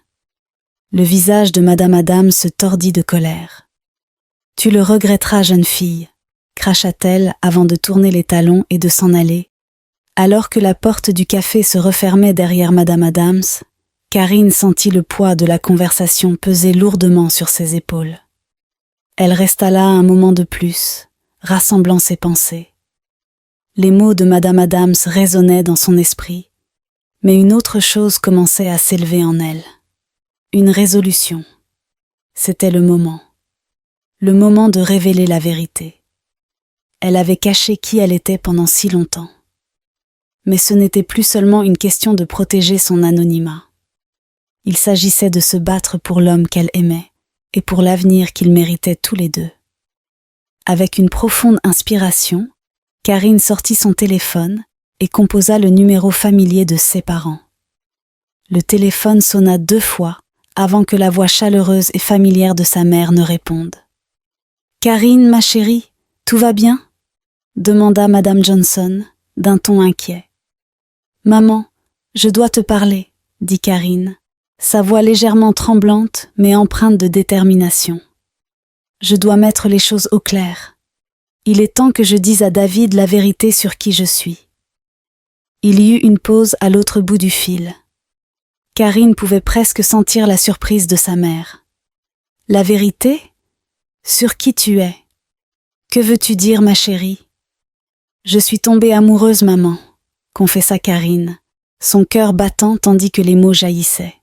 Le visage de Madame Adams se tordit de colère. « Tu le regretteras, jeune fille, » cracha-t-elle avant de tourner les talons et de s'en aller. Alors que la porte du café se refermait derrière Madame Adams, Karine sentit le poids de la conversation peser lourdement sur ses épaules. Elle resta là un moment de plus, rassemblant ses pensées. Les mots de Madame Adams résonnaient dans son esprit, mais une autre chose commençait à s'élever en elle. Une résolution. C'était le moment. le moment de révéler la vérité. Elle avait caché qui elle était pendant si longtemps. Mais ce n'était plus seulement une question de protéger son anonymat. Il s'agissait de se battre pour l'homme qu'elle aimait et pour l'avenir qu'ils méritaient tous les deux. Avec une profonde inspiration, Karine sortit son téléphone et composa le numéro familier de ses parents. Le téléphone sonna 2 fois avant que la voix chaleureuse et familière de sa mère ne réponde. « Karine, ma chérie, tout va bien ?» demanda Madame Johnson, d'un ton inquiet. « Maman, je dois te parler, » dit Karine, sa voix légèrement tremblante mais empreinte de détermination. « Je dois mettre les choses au clair. Il est temps que je dise à David la vérité sur qui je suis. » Il y eut une pause à l'autre bout du fil. Karine pouvait presque sentir la surprise de sa mère. « La vérité ? Sur qui tu es ? Que veux-tu dire, ma chérie ? » « Je suis tombée amoureuse, maman, » confessa Karine, son cœur battant tandis que les mots jaillissaient.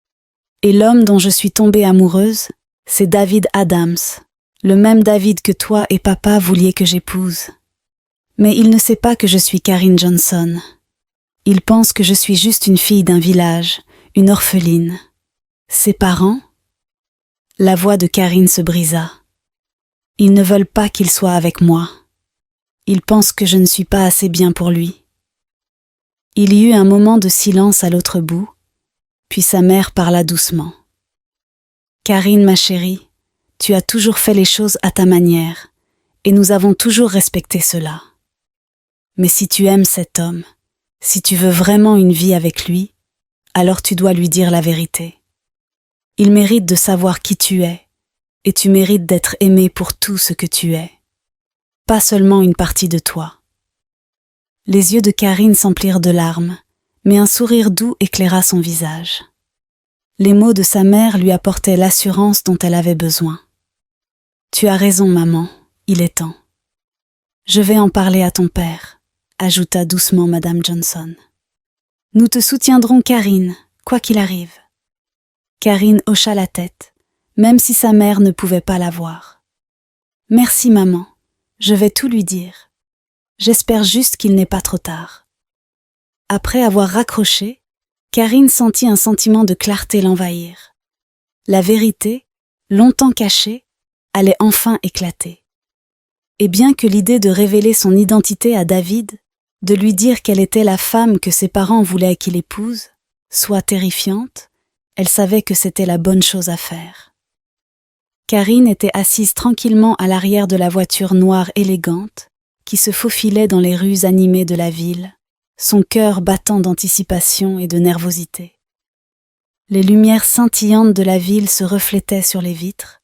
« Et l'homme dont je suis tombée amoureuse, c'est David Adams, le même David que toi et papa vouliez que j'épouse. Mais il ne sait pas que je suis Karine Johnson. Il pense que je suis juste une fille d'un village, une orpheline. Ses parents ? » La voix de Karine se brisa. « Ils ne veulent pas qu'il soit avec moi. Il pense que je ne suis pas assez bien pour lui. » Il y eut un moment de silence à l'autre bout, puis sa mère parla doucement. « Karine, ma chérie, tu as toujours fait les choses à ta manière, et nous avons toujours respecté cela. Mais si tu aimes cet homme, si tu veux vraiment une vie avec lui, alors tu dois lui dire la vérité. Il mérite de savoir qui tu es, et tu mérites d'être aimé pour tout ce que tu es. Pas seulement une partie de toi. » Les yeux de Karine s'emplirent de larmes, mais un sourire doux éclaira son visage. Les mots de sa mère lui apportaient l'assurance dont elle avait besoin. « Tu as raison, maman, il est temps. Je vais en parler à ton père, » ajouta doucement Madame Johnson. « Nous te soutiendrons, Karine, quoi qu'il arrive. » Karine hocha la tête, même si sa mère ne pouvait pas la voir. « Merci, maman. Je vais tout lui dire. J'espère juste qu'il n'est pas trop tard. » Après avoir raccroché, Karine sentit un sentiment de clarté l'envahir. La vérité, longtemps cachée, allait enfin éclater. Et bien que l'idée de révéler son identité à David, de lui dire qu'elle était la femme que ses parents voulaient qu'il épouse, soit terrifiante, elle savait que c'était la bonne chose à faire. Karine était assise tranquillement à l'arrière de la voiture noire élégante qui se faufilait dans les rues animées de la ville, son cœur battant d'anticipation et de nervosité. Les lumières scintillantes de la ville se reflétaient sur les vitres,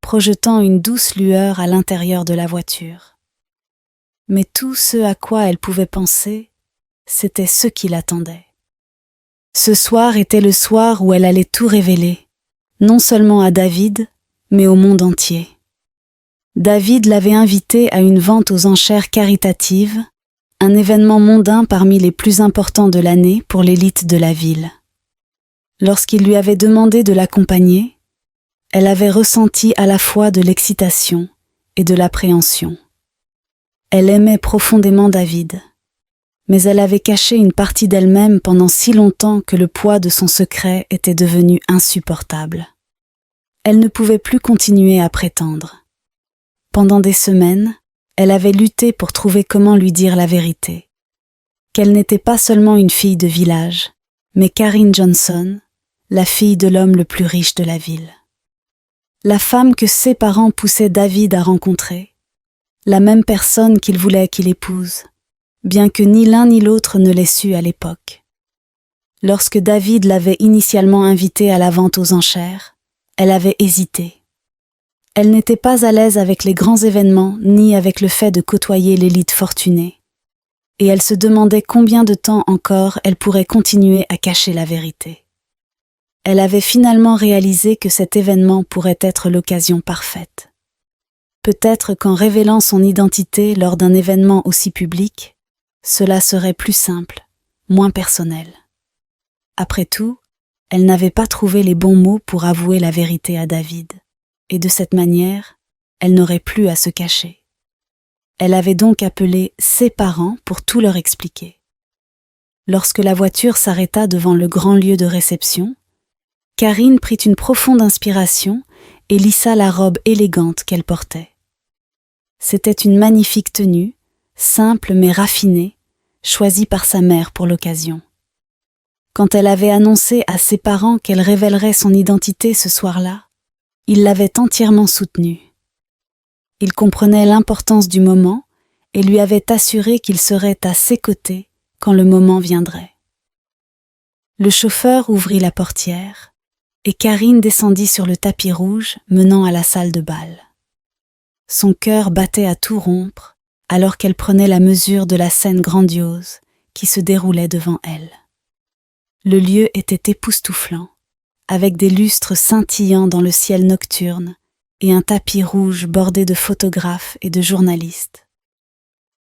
projetant une douce lueur à l'intérieur de la voiture. Mais tout ce à quoi elle pouvait penser, c'était ce qui l'attendait. Ce soir était le soir où elle allait tout révéler, non seulement à David, mais au monde entier. David l'avait invitée à une vente aux enchères caritatives, un événement mondain parmi les plus importants de l'année pour l'élite de la ville. Lorsqu'il lui avait demandé de l'accompagner, elle avait ressenti à la fois de l'excitation et de l'appréhension. Elle aimait profondément David, mais elle avait caché une partie d'elle-même pendant si longtemps que le poids de son secret était devenu insupportable. Elle ne pouvait plus continuer à prétendre. Pendant des semaines, elle avait lutté pour trouver comment lui dire la vérité. Qu'elle n'était pas seulement une fille de village, mais Karine Johnson, la fille de l'homme le plus riche de la ville. La femme que ses parents poussaient David à rencontrer, la même personne qu'il voulait qu'il épouse, bien que ni l'un ni l'autre ne l'ait su à l'époque. Lorsque David l'avait initialement invitée à la vente aux enchères, elle avait hésité. Elle n'était pas à l'aise avec les grands événements ni avec le fait de côtoyer l'élite fortunée. Et elle se demandait combien de temps encore elle pourrait continuer à cacher la vérité. Elle avait finalement réalisé que cet événement pourrait être l'occasion parfaite. Peut-être qu'en révélant son identité lors d'un événement aussi public, cela serait plus simple, moins personnel. Après tout, elle n'avait pas trouvé les bons mots pour avouer la vérité à David, et de cette manière, elle n'aurait plus à se cacher. Elle avait donc appelé ses parents pour tout leur expliquer. Lorsque la voiture s'arrêta devant le grand lieu de réception, Karine prit une profonde inspiration et lissa la robe élégante qu'elle portait. C'était une magnifique tenue, simple mais raffinée, choisie par sa mère pour l'occasion. Quand elle avait annoncé à ses parents qu'elle révélerait son identité ce soir-là, ils l'avaient entièrement soutenue. Ils comprenaient l'importance du moment et lui avaient assuré qu'il serait à ses côtés quand le moment viendrait. Le chauffeur ouvrit la portière et Karine descendit sur le tapis rouge menant à la salle de bal. Son cœur battait à tout rompre alors qu'elle prenait la mesure de la scène grandiose qui se déroulait devant elle. Le lieu était époustouflant, avec des lustres scintillants dans le ciel nocturne et un tapis rouge bordé de photographes et de journalistes.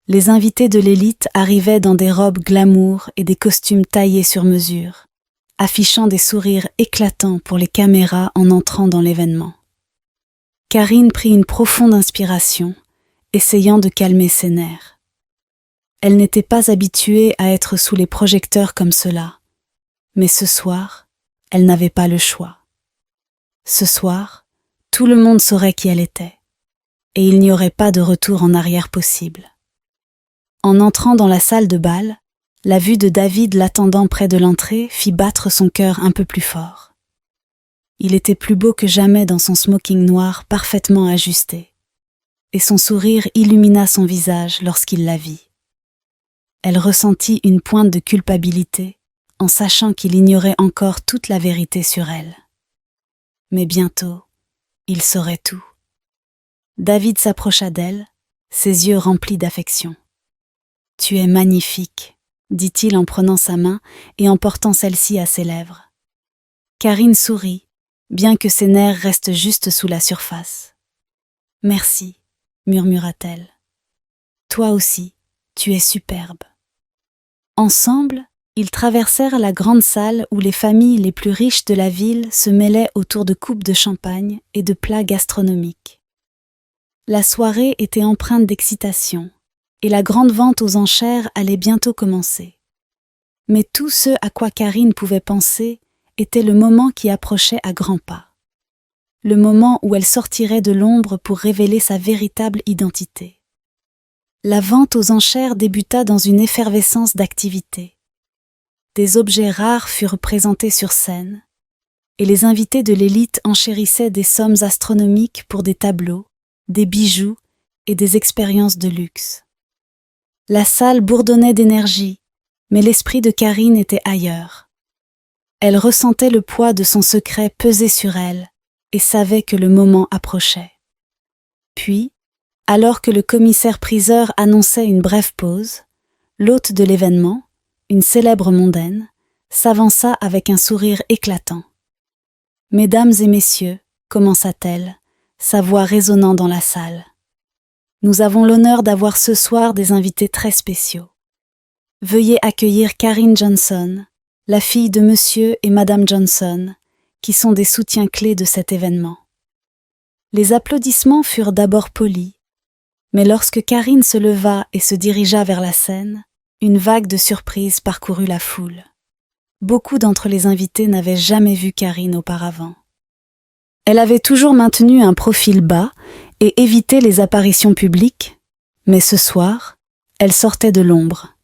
Les invités de l'élite arrivaient dans des robes glamour et des costumes taillés sur mesure, affichant des sourires éclatants pour les caméras en entrant dans l'événement. Karine prit une profonde inspiration, essayant de calmer ses nerfs. Elle n'était pas habituée à être sous les projecteurs comme cela, mais ce soir, elle n'avait pas le choix. Ce soir, tout le monde saurait qui elle était, et il n'y aurait pas de retour en arrière possible. En entrant dans la salle de bal, la vue de David l'attendant près de l'entrée fit battre son cœur un peu plus fort. Il était plus beau que jamais dans son smoking noir parfaitement ajusté, et son sourire illumina son visage lorsqu'il la vit. Elle ressentit une pointe de culpabilité en sachant qu'il ignorait encore toute la vérité sur elle. Mais bientôt, il saurait tout. David s'approcha d'elle, ses yeux remplis d'affection. « Tu es magnifique », dit-il en prenant sa main et en portant celle-ci à ses lèvres. Karine sourit, bien que ses nerfs restent juste sous la surface. « Merci », murmura-t-elle. « Toi aussi, tu es superbe. » Ensemble, ils traversèrent la grande salle où les familles les plus riches de la ville se mêlaient autour de coupes de champagne et de plats gastronomiques. La soirée était empreinte d'excitation, et la grande vente aux enchères allait bientôt commencer. Mais tout ce à quoi Karine pouvait penser était le moment qui approchait à grands pas. Le moment où elle sortirait de l'ombre pour révéler sa véritable identité. La vente aux enchères débuta dans une effervescence d'activité. Des objets rares furent présentés sur scène, et les invités de l'élite enchérissaient des sommes astronomiques pour des tableaux, des bijoux et des expériences de luxe. La salle bourdonnait d'énergie, mais l'esprit de Karine était ailleurs. Elle ressentait le poids de son secret peser sur elle et savait que le moment approchait. Puis, alors que le commissaire-priseur annonçait une brève pause, l'hôte de l'événement, une célèbre mondaine, s'avança avec un sourire éclatant. « Mesdames et messieurs, commença-t-elle, sa voix résonnant dans la salle. Nous avons l'honneur d'avoir ce soir des invités très spéciaux. Veuillez accueillir Karine Johnson, la fille de Monsieur et Madame Johnson, qui sont des soutiens clés de cet événement. » Les applaudissements furent d'abord polis, mais lorsque Karine se leva et se dirigea vers la scène, une vague de surprise parcourut la foule. Beaucoup d'entre les invités n'avaient jamais vu Karine auparavant. Elle avait toujours maintenu un profil bas et évité les apparitions publiques, mais ce soir, elle sortait de l'ombre.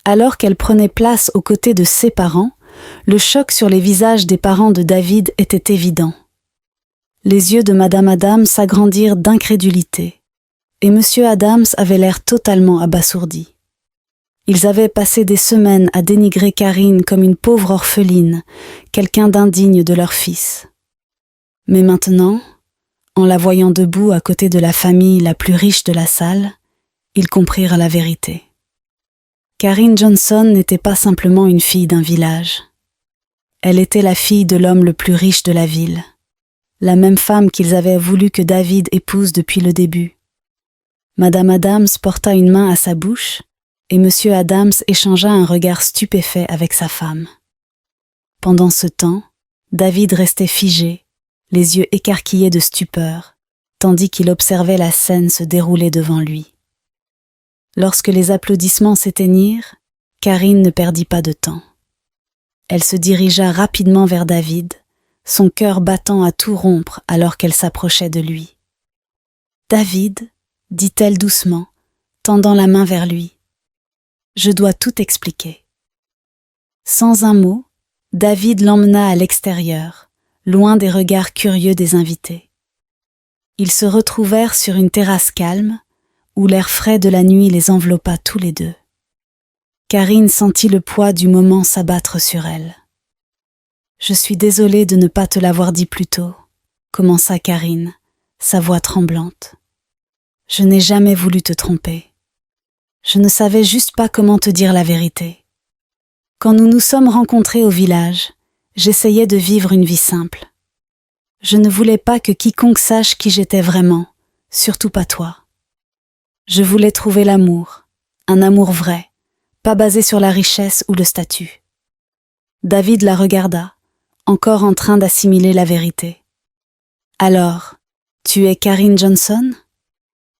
Alors qu'elle prenait place aux côtés de ses parents, le choc sur les visages des parents de David était évident. Les yeux de Madame Adams s'agrandirent d'incrédulité, et Monsieur Adams avait l'air totalement abasourdi. Ils avaient passé des semaines à dénigrer Karine comme une pauvre orpheline, quelqu'un d'indigne de leur fils. Mais maintenant, en la voyant debout à côté de la famille la plus riche de la salle, ils comprirent la vérité. Karine Johnson n'était pas simplement une fille d'un village. Elle était la fille de l'homme le plus riche de la ville, la même femme qu'ils avaient voulu que David épouse depuis le début. Madame Adams porta une main à sa bouche, et Monsieur Adams échangea un regard stupéfait avec sa femme. Pendant ce temps, David restait figé, les yeux écarquillés de stupeur, tandis qu'il observait la scène se dérouler devant lui. Lorsque les applaudissements s'éteignirent, Karine ne perdit pas de temps. Elle se dirigea rapidement vers David, son cœur battant à tout rompre alors qu'elle s'approchait de lui. « David, » dit-elle doucement, tendant la main vers lui, « je dois tout expliquer. » Sans un mot, David l'emmena à l'extérieur, loin des regards curieux des invités. Ils se retrouvèrent sur une terrasse calme, où l'air frais de la nuit les enveloppa tous les deux. Karine sentit le poids du moment s'abattre sur elle. « Je suis désolée de ne pas te l'avoir dit plus tôt, » commença Karine, sa voix tremblante. « Je n'ai jamais voulu te tromper. Je ne savais juste pas comment te dire la vérité. Quand nous nous sommes rencontrés au village, j'essayais de vivre une vie simple. Je ne voulais pas que quiconque sache qui j'étais vraiment, surtout pas toi. Je voulais trouver l'amour, un amour vrai, pas basé sur la richesse ou le statut. » David la regarda, encore en train d'assimiler la vérité. « Alors, tu es Karine Johnson?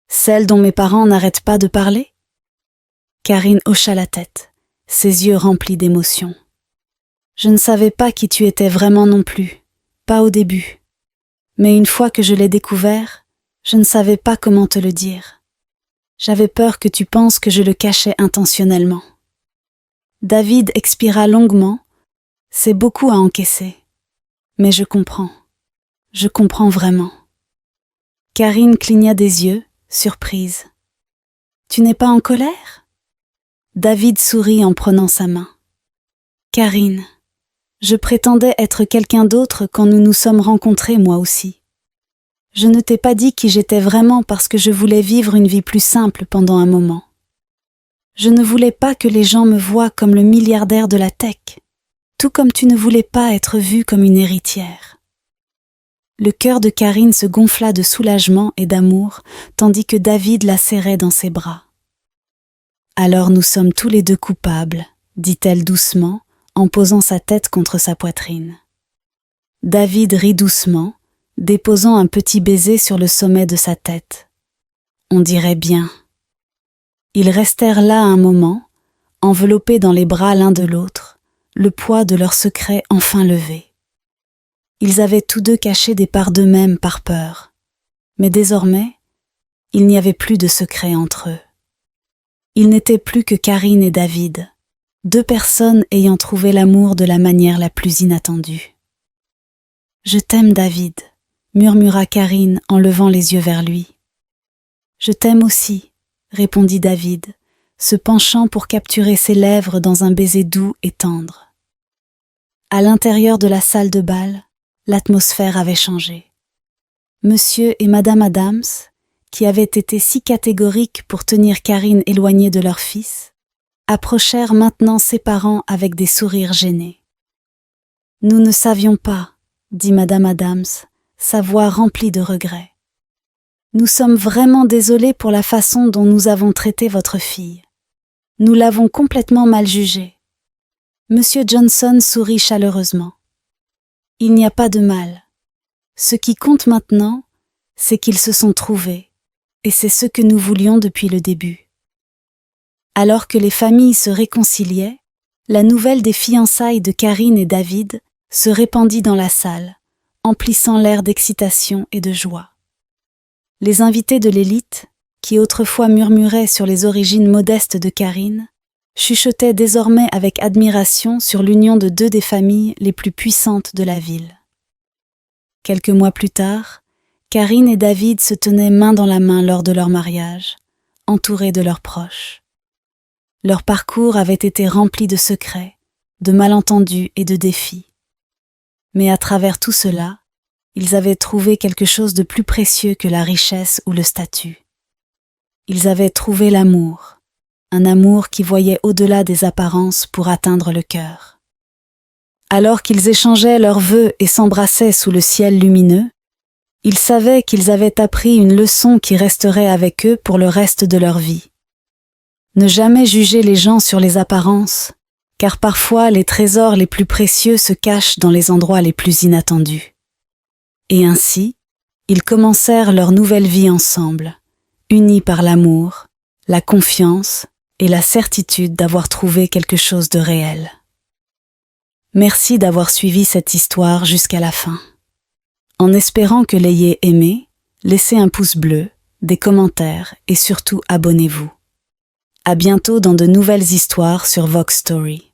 Celle dont mes parents n'arrêtent pas de parler ?» Karine hocha la tête, ses yeux remplis d'émotion. « Je ne savais pas qui tu étais vraiment non plus, pas au début. Mais une fois que je l'ai découvert, je ne savais pas comment te le dire. J'avais peur que tu penses que je le cachais intentionnellement. » David expira longuement. C'est beaucoup à encaisser. Mais je comprends vraiment. Karine cligna des yeux, surprise. « Tu n'es pas en colère ?» David sourit en prenant sa main. « Karine, je prétendais être quelqu'un d'autre quand nous nous sommes rencontrés moi aussi. Je ne t'ai pas dit qui j'étais vraiment parce que je voulais vivre une vie plus simple pendant un moment. Je ne voulais pas que les gens me voient comme le milliardaire de la tech, tout comme tu ne voulais pas être vue comme une héritière. » Le cœur de Karine se gonfla de soulagement et d'amour, tandis que David la serrait dans ses bras. « Alors nous sommes tous les deux coupables, » dit-elle doucement, en posant sa tête contre sa poitrine. David rit doucement, déposant un petit baiser sur le sommet de sa tête. On dirait bien. Ils restèrent là un moment, enveloppés dans les bras l'un de l'autre, le poids de leur secret enfin levé. Ils avaient tous deux caché des parts d'eux-mêmes par peur, mais désormais, il n'y avait plus de secret entre eux. Ils n'étaient plus que Karine et David, deux personnes ayant trouvé l'amour de la manière la plus inattendue. « Je t'aime, David », murmura Karine en levant les yeux vers lui. « Je t'aime aussi », répondit David, se penchant pour capturer ses lèvres dans un baiser doux et tendre. À l'intérieur de la salle de bal, l'atmosphère avait changé. Monsieur et Madame Adams, qui avaient été si catégoriques pour tenir Karine éloignée de leur fils, approchèrent maintenant ses parents avec des sourires gênés. « Nous ne savions pas, » dit Madame Adams, sa voix remplie de regret. « Nous sommes vraiment désolés pour la façon dont nous avons traité votre fille. Nous l'avons complètement mal jugée. » Monsieur Johnson sourit chaleureusement. « Il n'y a pas de mal. Ce qui compte maintenant, c'est qu'ils se sont trouvés, et c'est ce que nous voulions depuis le début. » Alors que les familles se réconciliaient, la nouvelle des fiançailles de Karine et David se répandit dans la salle, emplissant l'air d'excitation et de joie. Les invités de l'élite, qui autrefois murmuraient sur les origines modestes de Karine, chuchotaient désormais avec admiration sur l'union de deux des familles les plus puissantes de la ville. Quelques mois plus tard, Karine et David se tenaient main dans la main lors de leur mariage, entourés de leurs proches. Leur parcours avait été rempli de secrets, de malentendus et de défis. Mais à travers tout cela, ils avaient trouvé quelque chose de plus précieux que la richesse ou le statut. Ils avaient trouvé l'amour, un amour qui voyait au-delà des apparences pour atteindre le cœur. Alors qu'ils échangeaient leurs vœux et s'embrassaient sous le ciel lumineux, ils savaient qu'ils avaient appris une leçon qui resterait avec eux pour le reste de leur vie. Ne jamais juger les gens sur les apparences, car parfois les trésors les plus précieux se cachent dans les endroits les plus inattendus. Et ainsi, Ils commencèrent leur nouvelle vie ensemble, unis par l'amour, la confiance et la certitude d'avoir trouvé quelque chose de réel. Merci d'avoir suivi cette histoire jusqu'à la fin. En espérant que l'ayez aimé, laissez un pouce bleu, des commentaires et surtout abonnez-vous. À bientôt dans de nouvelles histoires sur Vox Story.